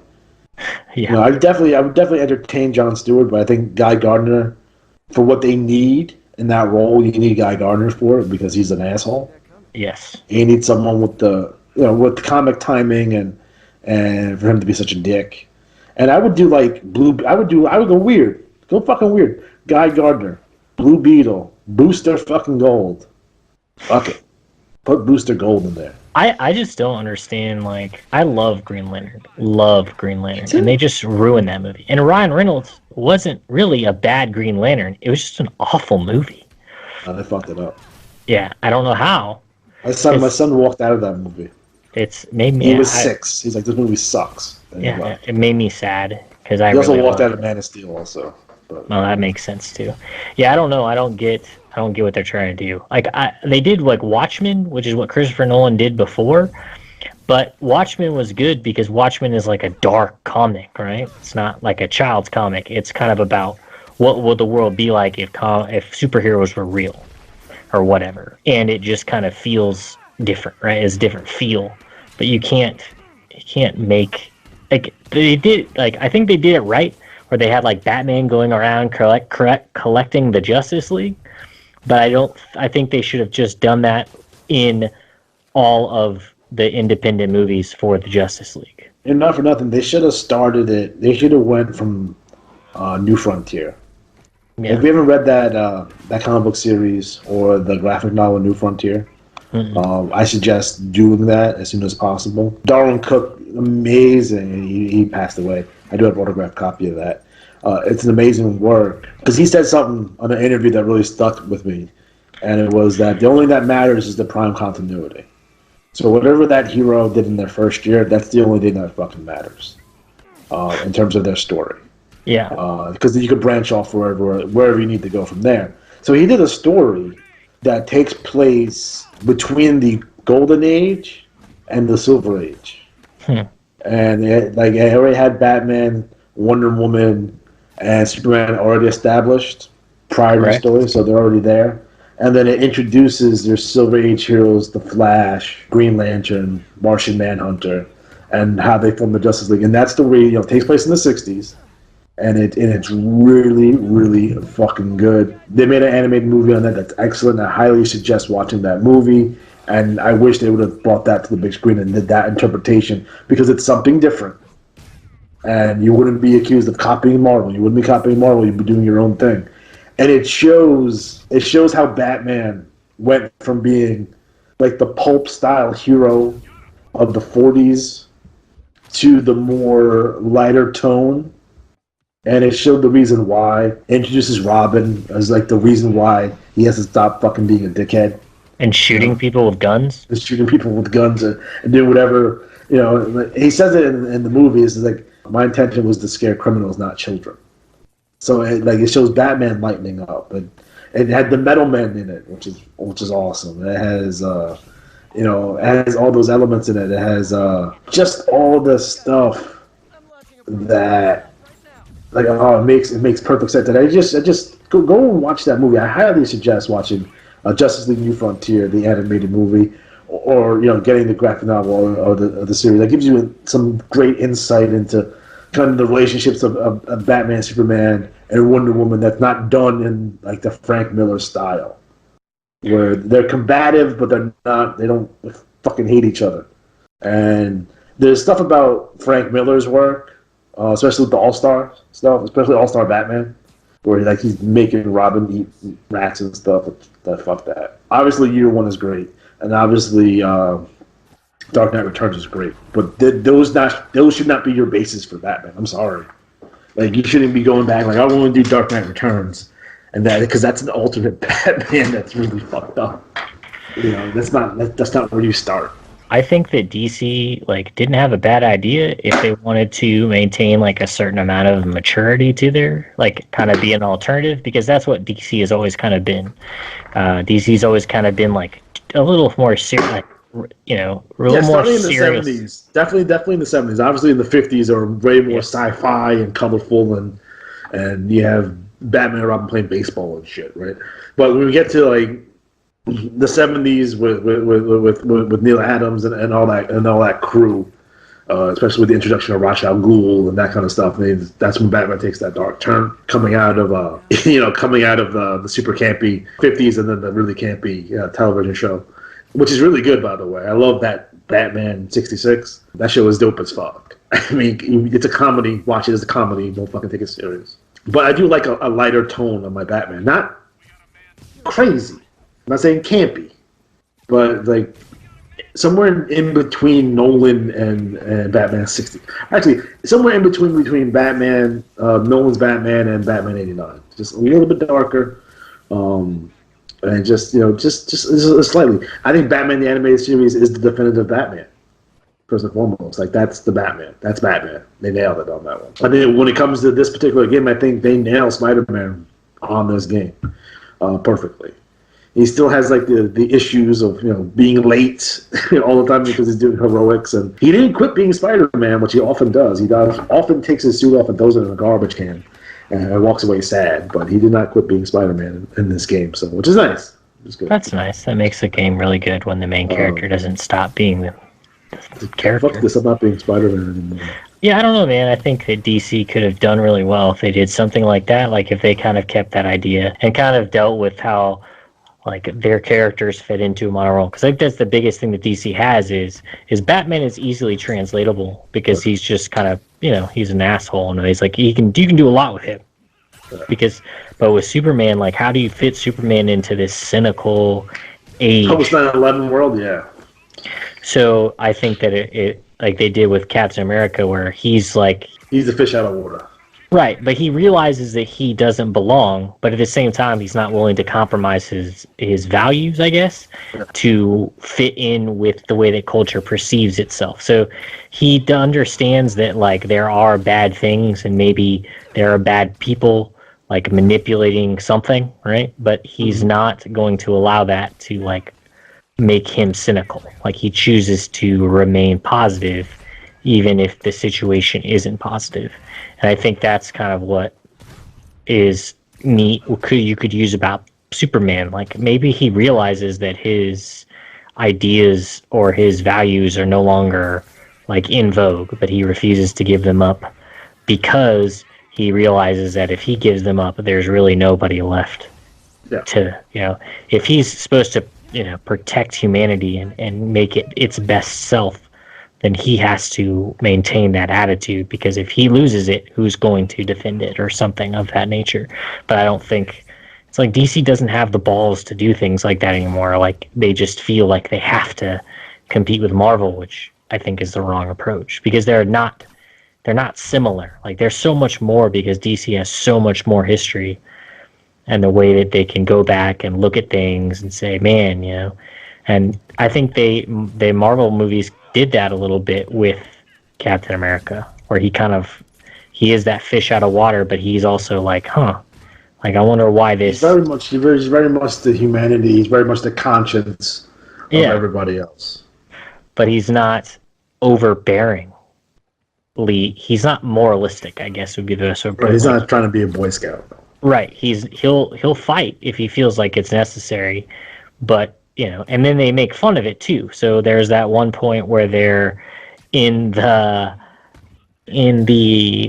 Yeah, I would definitely entertain Jon Stewart, but I think Guy Gardner, for what they need in that role, you need Guy Gardner for it, because he's an asshole. Yes, and you need someone with the with comic timing and for him to be such a dick. And I would do I would go weird. Go fucking weird. Guy Gardner, Blue Beetle, Booster fucking Gold. Fuck it. Put Booster Gold in there. I just don't understand. I love Green Lantern. And they just ruined that movie. And Ryan Reynolds wasn't really a bad Green Lantern. It was just an awful movie. They fucked it up. Yeah, I don't know how. My son walked out of that movie. It's made me. He was 6. He's like, this movie sucks. And it made me sad, because he also walked out of Man of Steel also. But. Well, that makes sense too. Yeah, I don't know. I don't get what they're trying to do. They did Watchmen, which is what Christopher Nolan did before, but Watchmen was good because Watchmen is a dark comic, right? It's not like a child's comic. It's kind of about what would the world be like if superheroes were real, or whatever. And it just kind of feels different, right? It's a different feel, but you can't make they did I think they did it right, where they had Batman going around collecting the Justice League, but I think they should have just done that in all of the independent movies for the Justice League. And not for nothing, they should have started it. They should have went from New Frontier. Yeah. If you haven't read that comic book series or the graphic novel New Frontier, I suggest doing that as soon as possible. Darwin Cook, amazing. He passed away. I do have an autographed copy of that. It's an amazing work, because he said something on an interview that really stuck with me, and it was that the only thing that matters is the prime continuity. So whatever that hero did in their first year, that's the only thing that fucking matters in terms of their story. Yeah. Because you could branch off wherever you need to go from there. So he did a story that takes place between the Golden Age and the Silver Age. And it already had Batman, Wonder Woman, and Superman already established prior to the story, so they're already there. And then it introduces their Silver Age heroes, The Flash, Green Lantern, Martian Manhunter, and how they form the Justice League. And that story, takes place in the 60s. And it's really, really fucking good. They made an animated movie on that that's excellent. I highly suggest watching that movie. And I wish they would have brought that to the big screen and did that interpretation, because it's something different. And you wouldn't be accused of copying Marvel. You wouldn't be copying Marvel. You'd be doing your own thing. And it shows how Batman went from being like the pulp style hero of the 40s to the more lighter tone. And it showed the reason why. It introduces Robin as like the reason why he has to stop fucking being a dickhead. And shooting people with guns? Just shooting people with guns and doing whatever. He says it in the movie. It's like, my intention was to scare criminals, not children. So it shows Batman lightening up. And it had the Metal Men in it, which is awesome. It has it has all those elements in it. It has just all the stuff that it makes perfect sense. And I just go and watch that movie. I highly suggest watching Justice League New Frontier, the animated movie, or getting the graphic novel or the series. That gives you some great insight into kind of the relationships of Batman, Superman, and Wonder Woman that's not done in like the Frank Miller style, where they're combative but they don't fucking hate each other. And there's stuff about Frank Miller's work, especially with the All-Star stuff, especially All-Star Batman, where he's making Robin eat rats and stuff. Fuck that. Obviously, Year One is great, and obviously Dark Knight Returns is great. But those should not be your basis for Batman. I'm sorry. You shouldn't be going back I want to do Dark Knight Returns, and because that's an alternate Batman that's really fucked up. That's not where you start. I think that DC didn't have a bad idea if they wanted to maintain a certain amount of maturity to their kind of be an alternative, because that's what DC has always kind of been. DC's always kind of been a little more serious, a little more starting serious. In the 70s, definitely in the 70s. Obviously, in the 50s, are way more sci-fi and colorful, and you have Batman and Robin playing baseball and shit, right? But when we get to the 70s with Neil Adams and all that crew, especially with the introduction of Ra's al Ghul and that kind of stuff. That's when Batman takes that dark turn, coming out of the super campy 50s and then the really campy television show, which is really good, by the way. I love that Batman 66. That show is dope as fuck. I mean, it's a comedy. Watch it as a comedy. Don't fucking take it serious. But I do like a lighter tone on my Batman. Not crazy. I'm not saying campy, but somewhere in between Nolan and Batman 60. Actually, somewhere in between Batman, Nolan's Batman and Batman 89. Just a little bit darker, and just slightly. I think Batman the Animated Series is the definitive Batman. First and foremost, that's the Batman. That's Batman. They nailed it on that one. I think when it comes to this particular game, I think they nail Spider-Man on this game perfectly. He still has the issues of being late all the time because he's doing heroics, and he didn't quit being Spider-Man, which he often does. He often takes his suit off and throws it in a garbage can and walks away sad. But he did not quit being Spider-Man in this game, which is nice. It's good. That's nice. That makes the game really good when the main character doesn't stop being the character. Fuck this! I'm not being Spider-Man anymore. Yeah, I don't know, man. I think that DC could have done really well if they did something like that. If they kind of kept that idea and kind of dealt with how their characters fit into a monorail, because I think that's the biggest thing that DC has is Batman is easily translatable because he's just kind of he's an asshole and he's you can do a lot with him. But with Superman, how do you fit Superman into this cynical age? Post 9/11 world, yeah. So I think that it they did with Captain America, where he's the fish out of water. Right, but he realizes that he doesn't belong, but at the same time, he's not willing to compromise his values, I guess, to fit in with the way that culture perceives itself. So he understands that there are bad things and maybe there are bad people, like manipulating something, right? But he's not going to allow that to like make him cynical. Like he chooses to remain positive even if the situation isn't positive. And I think that's kind of what is neat. You could use about Superman. Like maybe he realizes that his ideas or his values are no longer like in vogue, but he refuses to give them up because he realizes that if he gives them up, there's really nobody left to, if he's supposed to, protect humanity and make it its best self, then he has to maintain that attitude, because if he loses it, who's going to defend it or something of that nature? But I don't think, it's like DC doesn't have the balls to do things like that anymore. Like they just feel like they have to compete with Marvel, which I think is the wrong approach, because they're not similar. Like there's so much more, because DC has so much more history and the way that they can go back and look at things and say, man, and I think the Marvel movies did that a little bit with Captain America, where he is that fish out of water, but he's also like, like I wonder why this. He's very much the humanity. He's very much the conscience of everybody else. But he's not overbearing. He's not moralistic, I guess would be the best way to put it. He's not trying to be a Boy Scout. Right. He'll fight if he feels like it's necessary, but and then they make fun of it too. So there's that one point where they're in the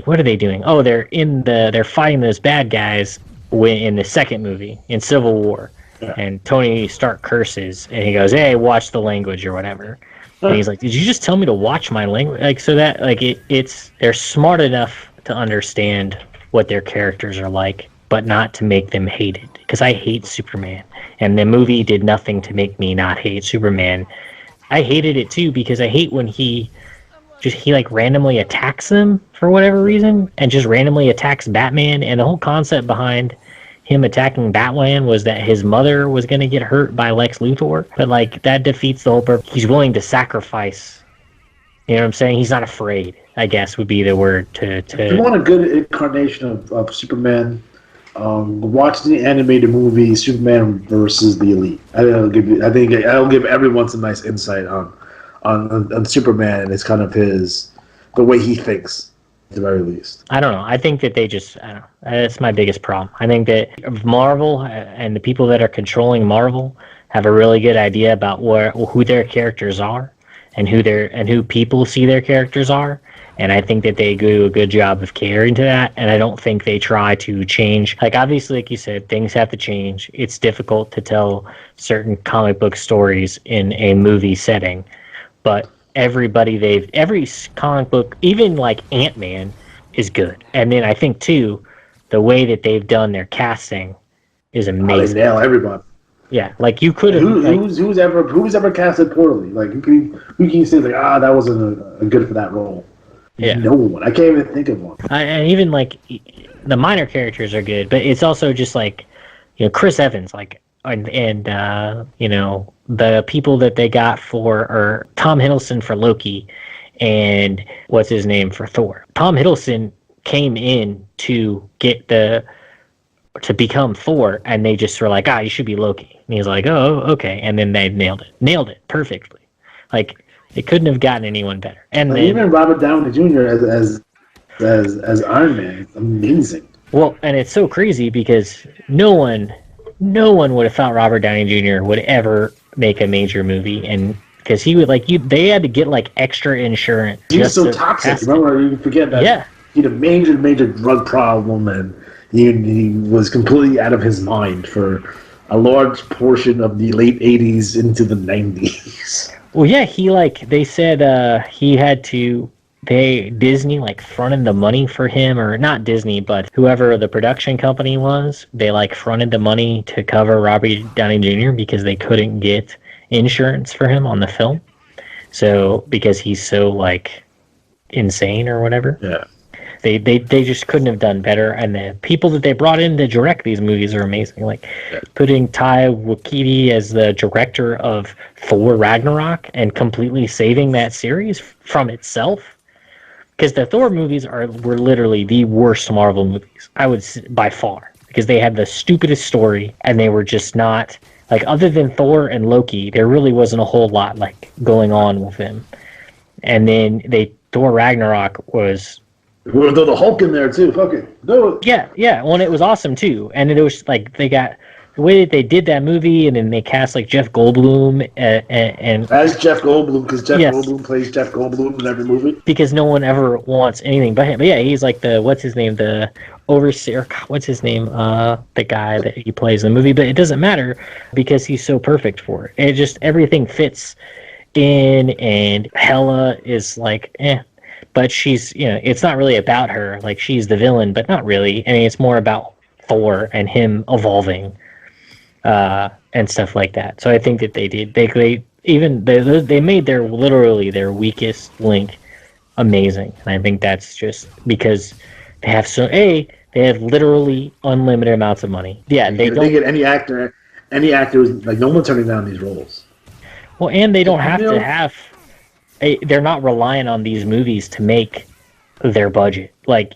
what are they doing? Oh, they're fighting those bad guys in the second movie in Civil War, and Tony Stark curses and he goes, "Hey, watch the language," or whatever. And he's like, "Did you just tell me to watch my language?" Like, so that like it's they're smart enough to understand what their characters are like, but not to make them hated. Because I hate Superman, and the movie did nothing to make me not hate Superman. I hated it too, because I hate when he like randomly attacks them for whatever reason, and just randomly attacks Batman. And the whole concept behind him attacking Batman was that his mother was going to get hurt by Lex Luthor, but like that defeats the whole purpose. He's willing to sacrifice. You know what I'm saying? He's not afraid, I guess would be the word to. If you want a good incarnation of Superman, watch the animated movie Superman versus the Elite. I think I'll give everyone some nice insight on Superman, and it's kind of the way he thinks, at the very least. I don't know. I think that I don't know. That's my biggest problem. I think that Marvel and the people that are controlling Marvel have a really good idea about who their characters are, and who people see their characters are. And I think that they do a good job of catering to that. And I don't think they try to change. Like, obviously, like you said, things have to change. It's difficult to tell certain comic book stories in a movie setting. But every comic book, even like Ant-Man, is good. And then I think, too, the way that they've done their casting is amazing. They nail everybody. Yeah, like you could have. Who's ever casted poorly? Like, who can you say, like, that wasn't a good for that role? Yeah. No one. I can't even think of one. And even like the minor characters are good, but it's also just like, Chris Evans, like, and the people that they got are Tom Hiddleston for Loki, and what's his name for Thor. Tom Hiddleston came in to become Thor, and they just were like, you should be Loki, and he's like, oh, okay, and then they nailed it perfectly, like. It couldn't have gotten anyone better. And then, even Robert Downey Jr. as Iron Man, it's amazing. Well, and it's so crazy because no one would have thought Robert Downey Jr. would ever make a major movie, and because he would they had to get like extra insurance. He was so toxic. Remember, you forget that. Yeah, he had a major drug problem, and he was completely out of his mind for a large portion of the late '80s into the '90s. Well, yeah, they said he had to, Disney fronted the money for him, or not Disney, but whoever the production company was, they fronted the money to cover Robert Downey Jr. because they couldn't get insurance for him on the film. So, because he's so insane or whatever. Yeah. They just couldn't have done better, and the people that they brought in to direct these movies are amazing. Putting Taika Waititi as the director of Thor Ragnarok and completely saving that series from itself, because the Thor movies were literally the worst Marvel movies, I would say, by far. because they had the stupidest story, and they were just not like, other than Thor and Loki, there really wasn't a whole lot like going on with them. And then Thor Ragnarok was. We'll throw the Hulk in there too. Fuck it. No. Yeah. Well, it was awesome too, and it was like they got. The way that they did that movie, and then they cast like Jeff Goldblum and as Jeff Goldblum, because Jeff Goldblum plays Jeff Goldblum in every movie. Because no one ever wants anything but him. But yeah, he's like the what's his name, the overseer. What's his name? The guy that he plays in the movie. But it doesn't matter because he's so perfect for it. It just everything fits in, and Hela is like but she's it's not really about her. Like she's the villain, but not really. I mean, it's more about Thor and him evolving. And stuff like that. So I think that they did. They made literally their weakest link amazing, and I think that's just because they have they have literally unlimited amounts of money. Yeah, they get any actor who's like no one turning down these roles. Well, and they don't have to have. They're not relying on these movies to make their budget. Like,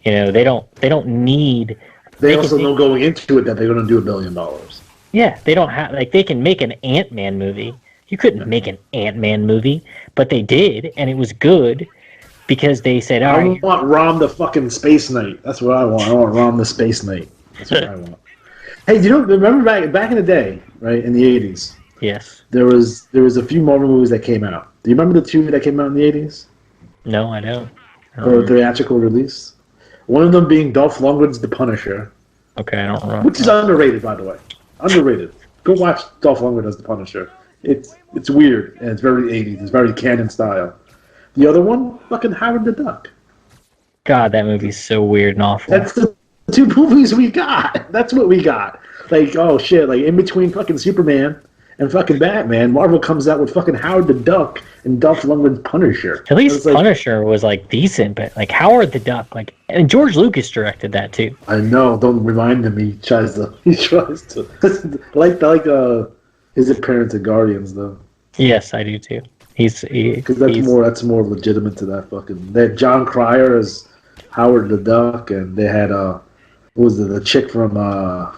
they don't need. They also know going into it that they're going to do $1 billion. Yeah, they don't have they can make an Ant-Man movie. You couldn't make an Ant-Man movie, but they did, and it was good because they said, "All right." I want Rom the fucking Space Knight. That's what I want. I want Rom the Space Knight. That's what I want. Hey, do you remember back in the day, right in the '80s? Yes. There was a few Marvel movies that came out. Do you remember the two that came out in the '80s? No, I don't. For a theatrical release. One of them being Dolph Lundgren's The Punisher. Okay, I don't know. Which is underrated, by the way. Underrated. Go watch Dolph Lundgren as The Punisher. It's weird, and it's very 80s. It's very canon style. The other one, fucking Howard the Duck. God, that movie's so weird and awful. That's the two movies we got. That's what we got. Like, oh shit, like in between fucking Superman and fucking Batman, Marvel comes out with fucking Howard the Duck and Dolph Lundgren's Punisher. At least Punisher was like decent, but like Howard the Duck, and George Lucas directed that too. I know. Don't remind him. He tries to like his appearance in Guardians though. Yes, I do too. Because that's more legitimate to that fucking. They had John Cryer as Howard the Duck, and they had what was the chick from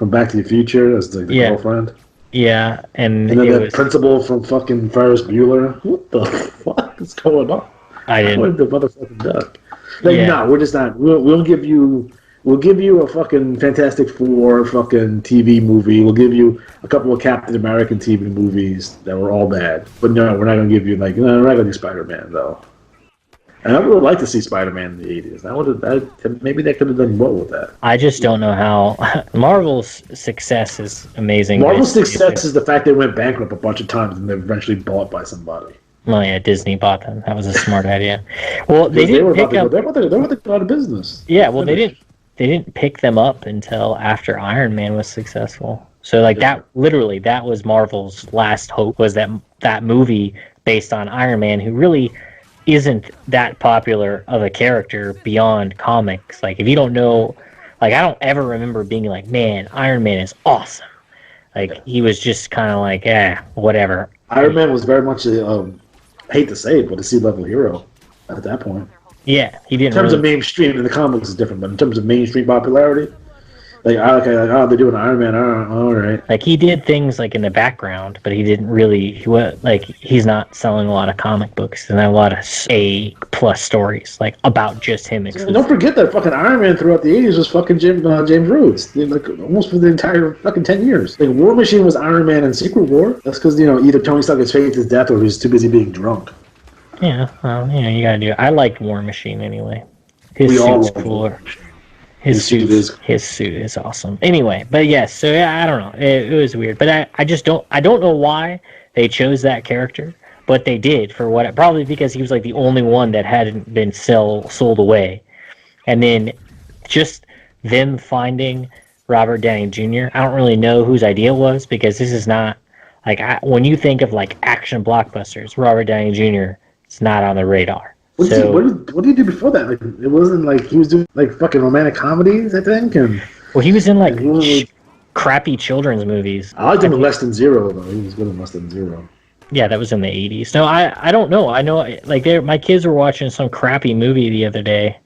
Back to the Future as the girlfriend. Yeah, and then the principal from fucking Ferris Bueller. What the fuck is going on? I didn't. The motherfucking duck. No, we're just not. We'll give you a fucking Fantastic Four fucking TV movie. We'll give you a couple of Captain American TV movies that were all bad. But no, we're not gonna give you we're not gonna do Spider-Man though. And I would like to see Spider-Man in the 80s. Maybe they could have done well with that. I just don't know how. Marvel's success is amazing. Marvel's success is the fact they went bankrupt a bunch of times and they're eventually bought by somebody. Well, yeah, Disney bought them. That was a smart idea. Well, they were about to go out of business. Yeah, well, they didn't pick them up until after Iron Man was successful. So that was Marvel's last hope, was that movie based on Iron Man, who really isn't that popular of a character beyond comics. Like, if you don't know, I don't ever remember being like, man, Iron Man is awesome. He was just kind of like, whatever. Iron Man was very much I hate to say it, but a C-level hero at that point. Yeah, he didn't. In terms of mainstream, in the comics is different, but in terms of mainstream popularity, they're doing Iron Man. All right. He did things in the background, but he didn't really. He's not selling a lot of comic books and a lot of A+ stories about just him. Don't forget that fucking Iron Man throughout the 80s was fucking James Rhodes, almost for the entire fucking 10 years. War Machine was Iron Man in Secret War. That's because either Tony Stark has faked his death or he was too busy being drunk. Yeah, you gotta do it. I liked War Machine anyway. His suit's cooler. His suit is awesome. Anyway, but yes, so I don't know. It was weird, but I just don't know why they chose that character, but they did probably because he was the only one that hadn't been sold away, and then just them finding Robert Downey Jr. I don't really know whose idea it was, because this is not when you think of action blockbusters, Robert Downey Jr. is not on the radar. What did he do before that? It wasn't he was doing fucking romantic comedies, I think. Well, he was in crappy children's movies. I liked him in Less Than Zero though. He was good in Less Than Zero. Yeah, that was in the 80s. No, I don't know. I know my kids were watching some crappy movie the other day,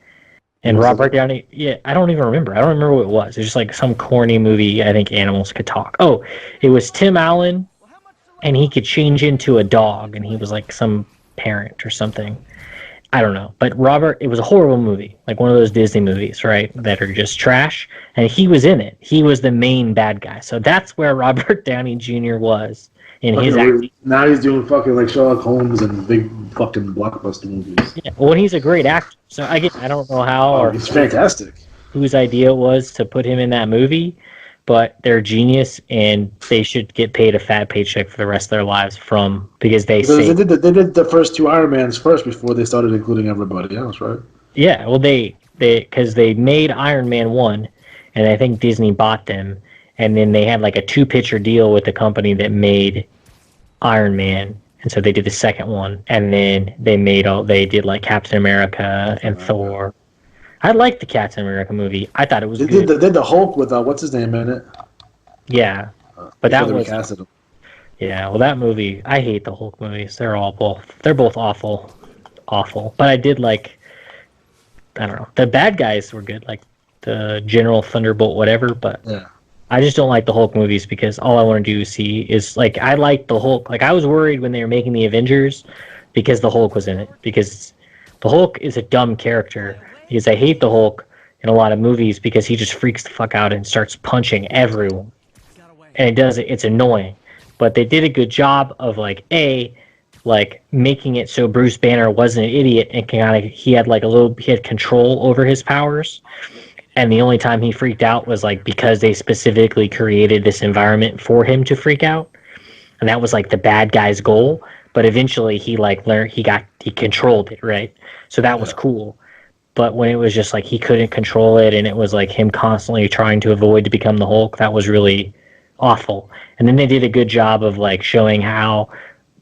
And Robert Downey, yeah, I don't even remember. I don't remember what it was. It was just like some corny movie. I think animals could talk. Oh, it was Tim Allen, and he could change into a dog, and he was like some parent or something. I don't know. But it was a horrible movie, like one of those Disney movies, right, that are just trash. And he was in it. He was the main bad guy. So that's where Robert Downey Jr. was in his acting. Now he's doing fucking like Sherlock Holmes and big fucking blockbuster movies. Yeah, well, he's a great actor. So I don't know how or he's fantastic. Whose idea it was to put him in that movie, but they're genius and they should get paid a fat paycheck for the rest of their lives because they did the first 2 Iron Mans first before they started including everybody else, right? Yeah, well because they made Iron Man 1 and I think Disney bought them, and then they had like a 2-picture deal with the company that made Iron Man, and so they did the second one, and then they did like Captain America and Thor. I liked the Captain America movie. I thought it was good. They did the Hulk with what's his name in it? Yeah, but that was him. Yeah. Well, that movie, I hate the Hulk movies. They're both awful. But I did like, I don't know, the bad guys were good, like the General Thunderbolt, whatever. But yeah. I just don't like the Hulk movies because all I want to do is like I like the Hulk. Like I was worried when they were making the Avengers because the Hulk was in it, because the Hulk is a dumb character. Because I hate the Hulk in a lot of movies because he just freaks the fuck out and starts punching everyone. And it's annoying. But they did a good job of making it so Bruce Banner wasn't an idiot and he had control over his powers. And the only time he freaked out was like because they specifically created this environment for him to freak out. And that was like the bad guy's goal. But eventually he learned he controlled it, right? So that was cool. But when it was just like he couldn't control it and it was like him constantly trying to avoid to become the Hulk, that was really awful. And then they did a good job of like showing how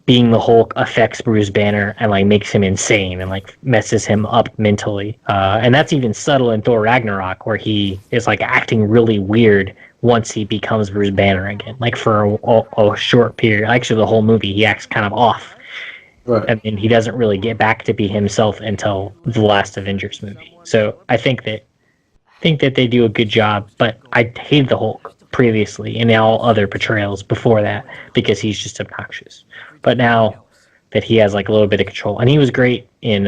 being the Hulk affects Bruce Banner and like makes him insane and like messes him up mentally. And that's even subtle in Thor Ragnarok, where he is like acting really weird once he becomes Bruce Banner again. Like for a short period, actually the whole movie, he acts kind of off. Right. And he doesn't really get back to be himself until the last Avengers movie. So I think that they do a good job, but I hated the Hulk previously and all other portrayals before that because he's just obnoxious. But now that he has like a little bit of control, and he was great in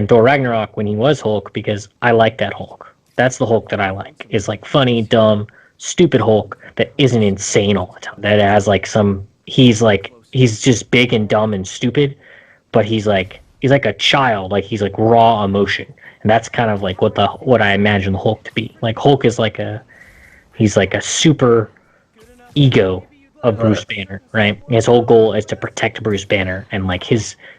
Thor Ragnarok when he was Hulk, because I like that Hulk. That's the Hulk that I like. Is like funny, dumb, stupid Hulk that isn't insane all the time. That has like he's just big and dumb and stupid, but he's like a child, like he's like raw emotion. And that's kind of like what I imagine the Hulk to be. Like Hulk is he's like a super ego of Bruce Banner, right? His whole goal is to protect Bruce Banner, and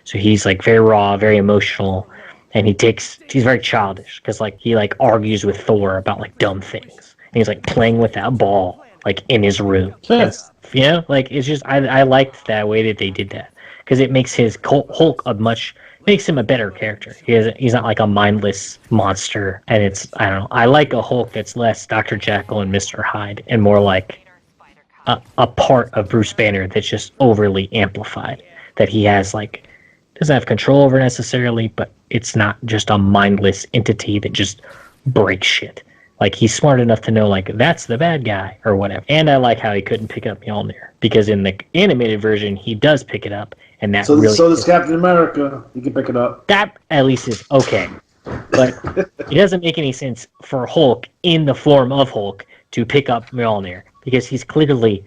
so he's like very raw, very emotional, and he's very childish because like he like argues with Thor about like dumb things. And he's like playing with that ball like in his room. Yes. Like it's just I liked that way that they did that, because it makes his Hulk makes him a better character. He's not like a mindless monster, and I don't know. I like a Hulk that's less Dr. Jekyll and Mr. Hyde and more like a part of Bruce Banner that's just overly amplified, that he has like doesn't have control over necessarily, but it's not just a mindless entity that just breaks shit. Like he's smart enough to know like that's the bad guy or whatever. And I like how he couldn't pick up Mjolnir, because in the animated version he does pick it up, and that so does Captain America. He can pick it up. That at least is okay, but it doesn't make any sense for Hulk in the form of Hulk to pick up Mjolnir, because he's clearly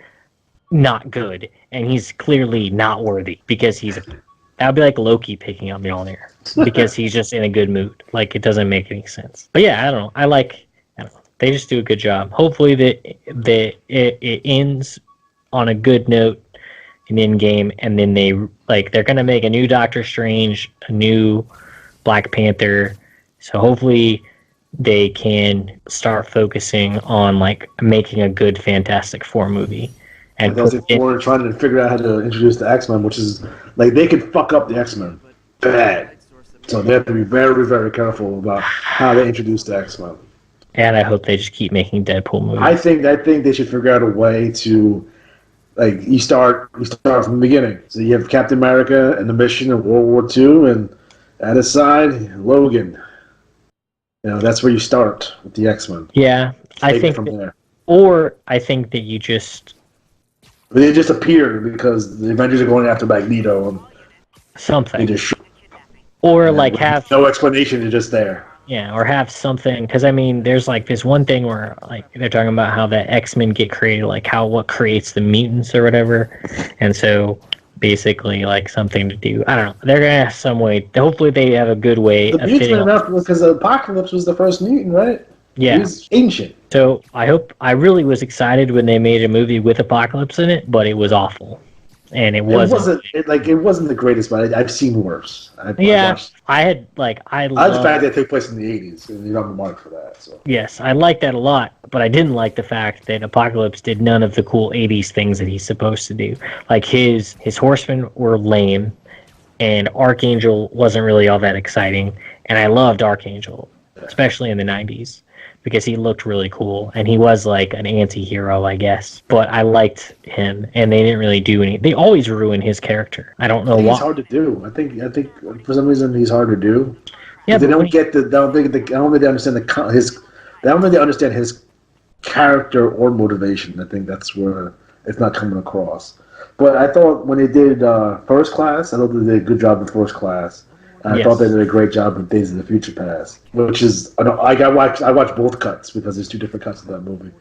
not good and he's clearly not worthy, because that would be like Loki picking up Mjolnir because he's just in a good mood. Like it doesn't make any sense. But yeah, I don't know. They just do a good job. Hopefully that it ends on a good note in Endgame, and then they're gonna make a new Doctor Strange, a new Black Panther. So hopefully they can start focusing on like making a good Fantastic Four movie. And we're trying to figure out how to introduce the X-Men, which is like they could fuck up the X-Men bad. So they have to be very, very careful about how they introduce the X-Men. And I hope they just keep making Deadpool movies. I think they should figure out a way to, like, you start from the beginning. So you have Captain America and the mission in World War II, and At his side, Logan. That's where you start with the X-Men. Yeah, I think from there. Or I think that you just... They just appear because the Avengers are going after Magneto. And something. They just or like have... no explanation, they're just there. Yeah, or have something, because I mean, there's like this one thing where like they're talking about how the X-Men get created, like what creates the mutants or whatever, and so basically like something to do. I don't know. They're gonna have some way. Hopefully, they have a good way of fitting. Because Apocalypse was the first mutant, right? Yeah, he's ancient. So I really was excited when they made a movie with Apocalypse in it, but it was awful. And it wasn't the greatest, but I've seen worse. I love the fact that it took place in the 80s, and you're on the mark for that. So. Yes, I like that a lot, but I didn't like the fact that Apocalypse did none of the cool 80s things that he's supposed to do. Like his horsemen were lame, and Archangel wasn't really all that exciting, and I loved Archangel, especially in the 90s. Because he looked really cool, and he was like an anti-hero, I guess. But I liked him, and they didn't really do any. They always ruin his character. I don't know why. He's hard to do. I think for some reason he's hard to do. Yeah, they don't get the. I don't think they understand his. They don't really understand his character or motivation. I think that's where it's not coming across. But I thought when they did First Class, I thought they did a good job with First Class. I thought they did a great job with Days of the Future Past, which is I watched both cuts because there's two different cuts of that movie.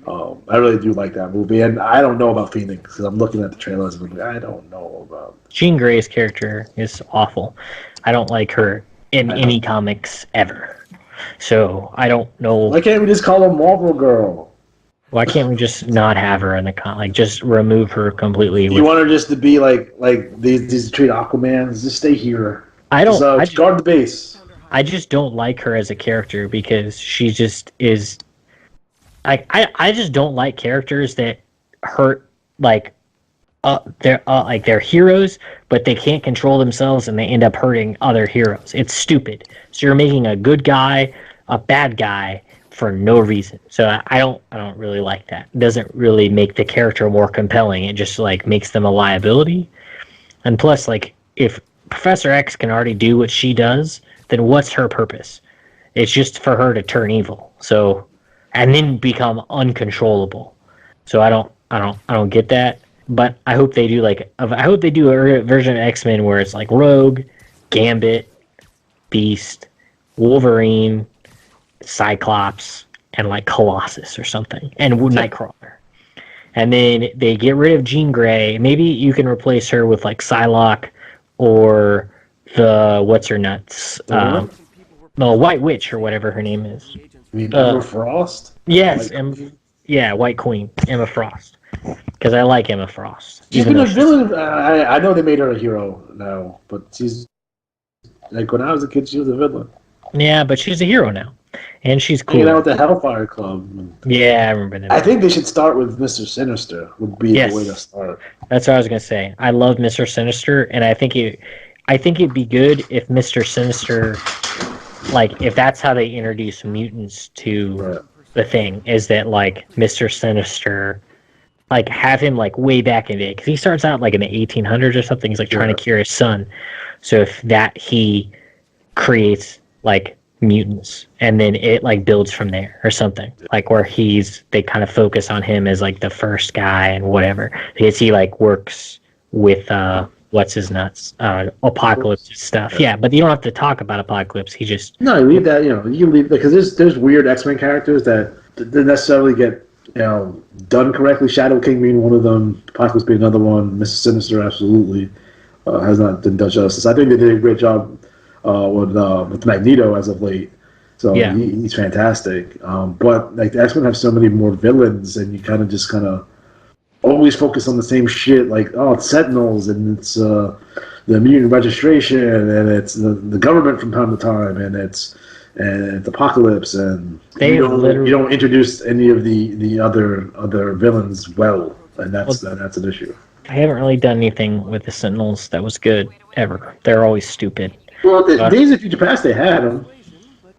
I really do like that movie, and I don't know about Phoenix because I'm looking at the trailers and I'm like, I don't know about. Jean Grey's character is awful. I don't like her in any comics ever, so I don't know. Why can't we just call her Marvel Girl? Why can't we just not have her in the just remove her completely? You want her just to be like these treat Aquaman? Just stay here. I don't. Guard the base. I just don't like her as a character because she just is. I just don't like characters that hurt they're heroes, but they can't control themselves and they end up hurting other heroes. It's stupid. So you're making a good guy a bad guy for no reason. So I don't really like that. It doesn't really make the character more compelling. It just makes them a liability. And plus, if Professor X can already do what she does, then what's her purpose? It's just for her to turn evil. So, and then become uncontrollable. So I don't get that. But I hope they do a version of X-Men where it's Rogue, Gambit, Beast, Wolverine, Cyclops, and Colossus or something, and Nightcrawler. And then they get rid of Jean Grey. Maybe you can replace her with Psylocke or the what's her nuts, the White Witch or whatever her name is. You mean Emma Frost? Yes, White Queen, Emma Frost. Because I like Emma Frost. She's been a villain. I know they made her a hero now, but she's when I was a kid, she was a villain. Yeah, but she's a hero now, and she's cool. Hanging out with the Hellfire Club. Yeah, I remember that. I think they should start with Mr. Sinister. Would be the way to start. That's what I was gonna say. I love Mr. Sinister, and I think it'd be good if Mr. Sinister, if that's how they introduce mutants to the thing, is that Mr. Sinister. Have him way back in the day, because he starts out in the 1800s or something. He's trying to cure his son. So if he creates mutants, and then it builds from there or something, where they kind of focus on him as the first guy and whatever, because he works with what's his nuts, Apocalypse stuff. Yeah, but you don't have to talk about Apocalypse. He just you leave that. You leave because there's weird X-Men characters that didn't necessarily get done correctly. Shadow King being one of them, Apocalypse being another one. Mr. Sinister absolutely has not been done justice. I think they did a great job with Magneto as of late. So he's fantastic. But the X-Men have so many more villains, and you kind of always focus on the same shit. It's Sentinels, and it's the mutant registration, and it's the government from time to time, and it's Apocalypse, and you don't introduce any of the other villains well, and that's an issue. I haven't really done anything with the Sentinels that was good ever. They're always stupid. Well, Days of Future Past, they had them.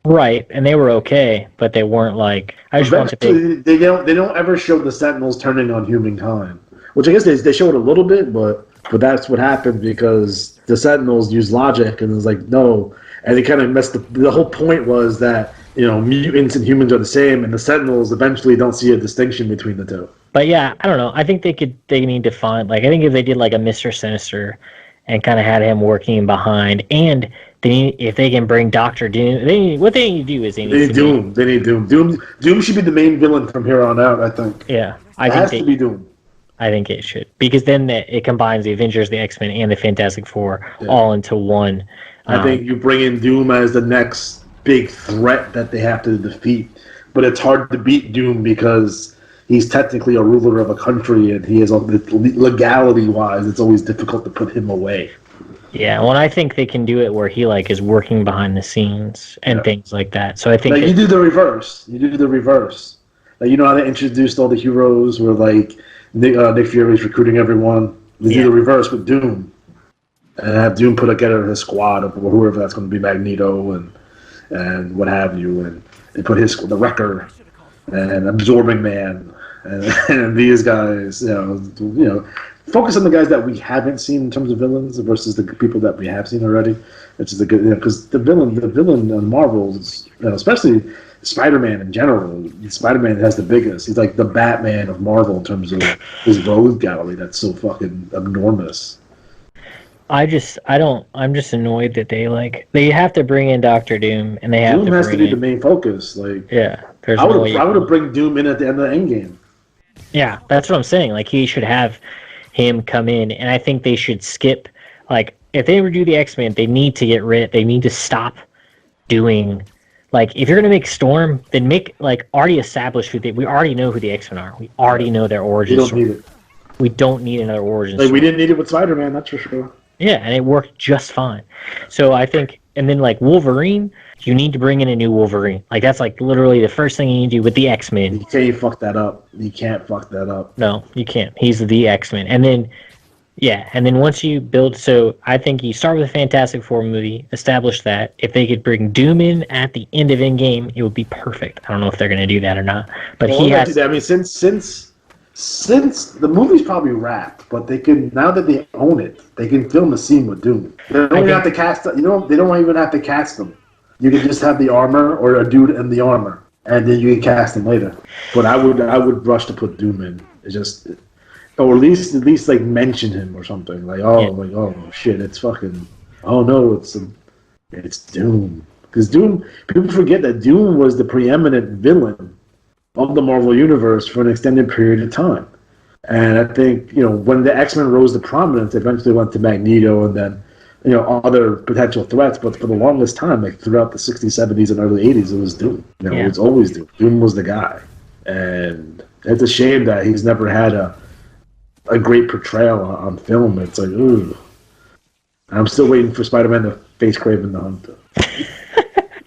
Right, and they were okay, but they weren't I just want to be... They don't ever show the Sentinels turning on humankind, which I guess they showed a little bit, but that's what happened because the Sentinels use logic, and it's like, no. And they kind of messed the whole point was that, mutants and humans are the same, and the Sentinels eventually don't see a distinction between the two. But yeah, I don't know. I think they need to find, I think if they did like a Mr. Sinister and kind of had him working behind, and if they can bring Doctor Doom, what they need to do is they need Doom. They need Doom. Doom should be the main villain from here on out, I think. Yeah. It has to be Doom. I think it should. Because then it combines the Avengers, the X-Men, and the Fantastic Four all into one. I think you bring in Doom as the next big threat that they have to defeat. But it's hard to beat Doom because he's technically a ruler of a country, and he is, legality-wise, it's always difficult to put him away. Yeah, well, I think they can do it where he is working behind the scenes and things like that. So I think you do the reverse. Like, you know how they introduced all the heroes where Nick Fury's recruiting everyone. They do the reverse with Doom, and have Doom put together his squad of whoever that's going to be, Magneto and what have you, and put the Wrecker and Absorbing Man and these guys. Focus on the guys that we haven't seen in terms of villains versus the people that we have seen already, which is a good, because the villain on Marvel, especially Spider-Man in general. Spider-Man has the biggest. He's like the Batman of Marvel in terms of his rogue gallery. That's so fucking enormous. I'm just annoyed that they have to bring in Doctor Doom, and Doom has to be the main focus. I would have bring Doom in at the end of the Endgame. Yeah, that's what I'm saying. He should have him come in, and I think they should skip, if they ever do the X-Men, they need to stop doing, if you're going to make Storm, then make, already establish we already know who the X-Men are. We already know their origin story. We don't need it. We don't need another origin story. We didn't need it with Spider-Man, that's for sure. Yeah, and it worked just fine. So I think, and then Wolverine, you need to bring in a new Wolverine. That's literally the first thing you need to do with the X-Men. You can't fuck that up. You can't fuck that up. No, you can't. He's the X-Men. And then once you build, so I think you start with a Fantastic Four movie, establish that. If they could bring Doom in at the end of Endgame, it would be perfect. I don't know if they're going to do that or not. But he has... I mean, since the movie's probably wrapped, but they can, now that they own it, they can film a scene with Doom. They don't even have to cast. They don't even have to cast them. You can just have the armor or a dude in the armor, and then you can cast him later. But I would rush to put Doom in. It's just, or at least mention him or something. Oh shit, it's fucking. Oh no, it's Doom. Because Doom, people forget that Doom was the preeminent villain of the Marvel Universe for an extended period of time. And I think, when the X-Men rose to prominence, they eventually went to Magneto and then, other potential threats. But for the longest time, throughout the 60s, 70s, and early 80s, it was Doom. It was always Doom. Doom was the guy. And it's a shame that he's never had a great portrayal on film. It's ooh. I'm still waiting for Spider-Man to face Kraven the Hunter.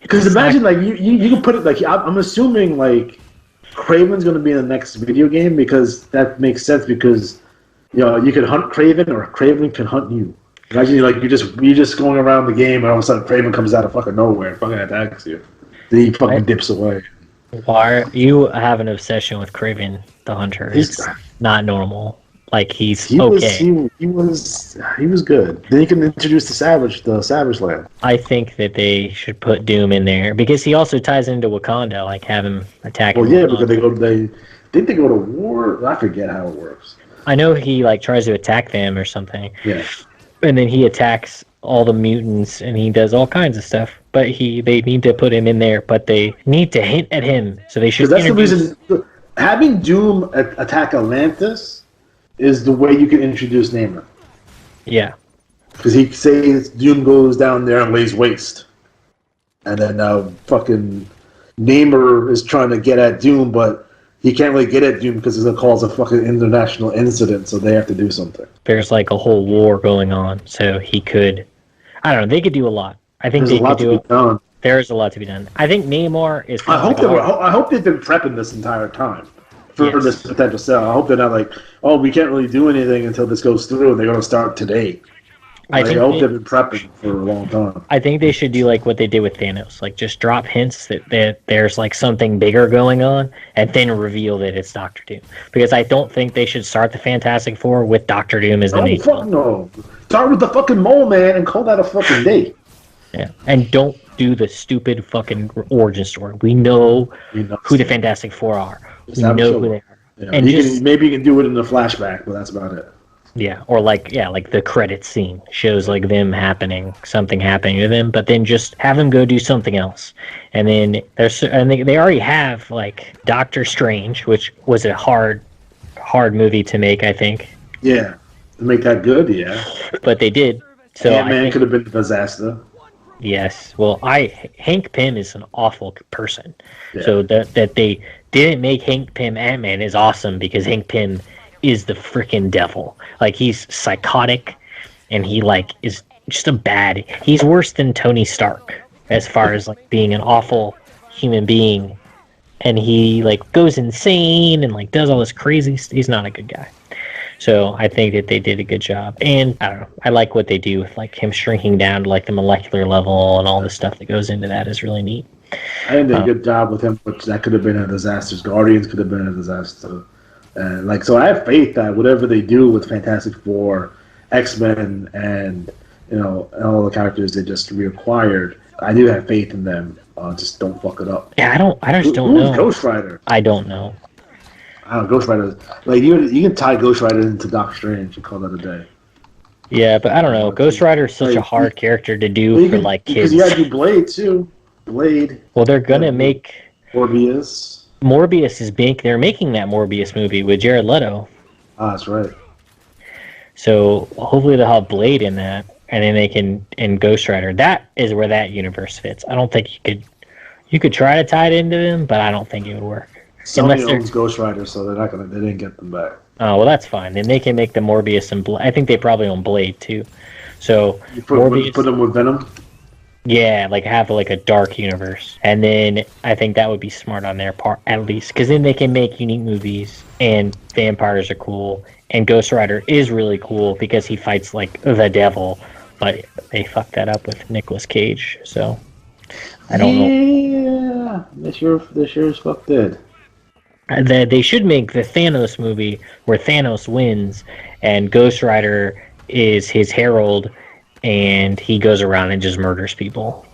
Because imagine, you can put it, I'm assuming, Kraven's going to be in the next video game, because that makes sense, because you can hunt Kraven or Kraven can hunt you. Imagine you're just going around the game and all of a sudden Kraven comes out of fucking nowhere and fucking attacks you. Then he fucking dips away. Why you have an obsession with Kraven the Hunter? It's not normal. He was good. Then you can introduce the Savage Land. I think that they should put Doom in there because he also ties into Wakanda, have him attack. Well, yeah, because they go to war. I forget how it works. I know he tries to attack them or something. Yeah. And then he attacks all the mutants and he does all kinds of stuff. But they need to put him in there. But they need to hint at him, so they should. That's the reason. Having Doom attack Atlantis is the way you can introduce Namor. Yeah. Because he says Doom goes down there and lays waste. And then fucking Namor is trying to get at Doom, but he can't really get at Doom because it's going to cause a fucking international incident, so they have to do something. There's a whole war going on, so he could... I don't know, they could do a lot. I think There's a lot to be done. There's a lot to be done. I think Namor is... I hope they've been prepping this entire time for this potential sale. I hope they're not we can't really do anything until this goes through, and they're going to start today. I hope they've been prepping for a long time. I think they should do what they did with Thanos, just drop hints that there's something bigger going on, and then reveal that it's Doctor Doom. Because I don't think they should start the Fantastic Four with Doctor Doom as the main villain. No. Start with the fucking mole man and call that a fucking day. Yeah, and don't do the stupid fucking origin story. We know who the Fantastic Four are. We know who they are. Yeah, and maybe you can do it in the flashback, but that's about it. Yeah, or like the credit scene shows like something happening to them, but then just have them go do something else. And then they already have like Doctor Strange, which was a hard movie to make, I think. Yeah, to make that good, yeah. But they did. So Ant-Man could have been a disaster. Yes. Well, Hank Pym is an awful person. Yeah. So that they didn't make Hank Pym Ant-Man is awesome because Hank Pym is the freaking devil. Like, he's psychotic, and he like is just he's worse than Tony Stark as far as like being an awful human being, and he like goes insane and like does all this crazy he's not a good guy. So I think that they did a good job, and I don't know, I like what they do with like him shrinking down to like the molecular level, and all the stuff that goes into that is really neat. I think they did a good job with him, which that could have been a disaster. Guardians could have been a disaster. And so I have faith that whatever they do with Fantastic Four, X-Men, and all the characters they just reacquired, I do have faith in them. Just don't fuck it up. Yeah, I just don't know. Who's Ghost Rider? I don't know. I don't know, Ghost Rider. Like you can tie Ghost Rider into Doctor Strange and call that a day. Yeah, but I don't know. Ghost Rider is such a hard character to do for like kids. Because you gotta do Blade too. Blade. Well, they're gonna make Morbius. They're making that Morbius movie with Jared Leto. Ah, that's right. So hopefully they'll have Blade in that, and then they can in Ghost Rider. That is where that universe fits. I don't think you could try to tie it into them, but I don't think it would work. Sony owns Ghost Rider, so they didn't get them back. Oh well, that's fine. Then they can make the Morbius and Blade. I think they probably own Blade too. So you put them with Venom. Yeah, like have like a dark universe, and then I think that would be smart on their part at least, because then they can make unique movies, and vampires are cool, and Ghost Rider is really cool because he fights like the devil, but they fucked that up with Nicolas Cage, so I don't know. Yeah, they sure as fuck did. They should make the Thanos movie where Thanos wins, and Ghost Rider is his herald, and he goes around and just murders people.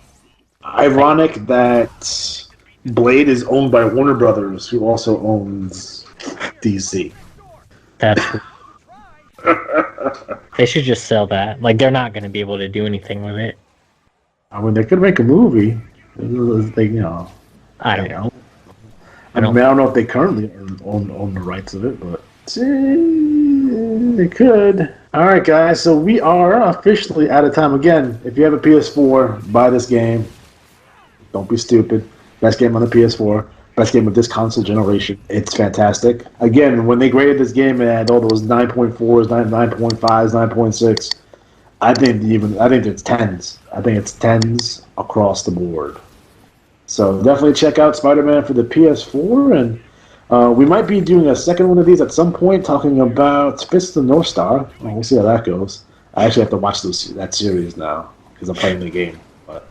Ironic that Blade is owned by Warner Brothers, who also owns DC. That's they should just sell that. Like, they're not going to be able to do anything with it. I mean, they could make a movie. I don't know. I don't know if they currently own the rights of it, but they could. All right, guys. So we are officially out of time. Again, if you have a PS4, buy this game. Don't be stupid. Best game on the PS4. Best game of this console generation. It's fantastic. Again, when they graded this game, it had all those 9.4s, 9.5s, 9.6. I think it's 10s. I think it's 10s across the board. So definitely check out Spider-Man for the PS4, and we might be doing a second one of these at some point, talking about Fist of the North Star. We'll see how that goes. I actually have to watch that series now because I'm playing the game. But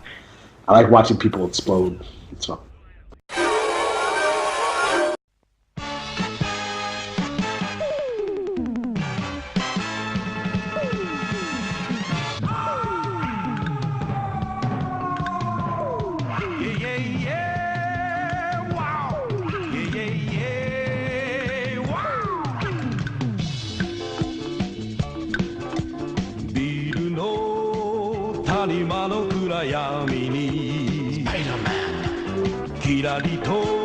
I like watching people explode. It's fun. Spider-Man キラリと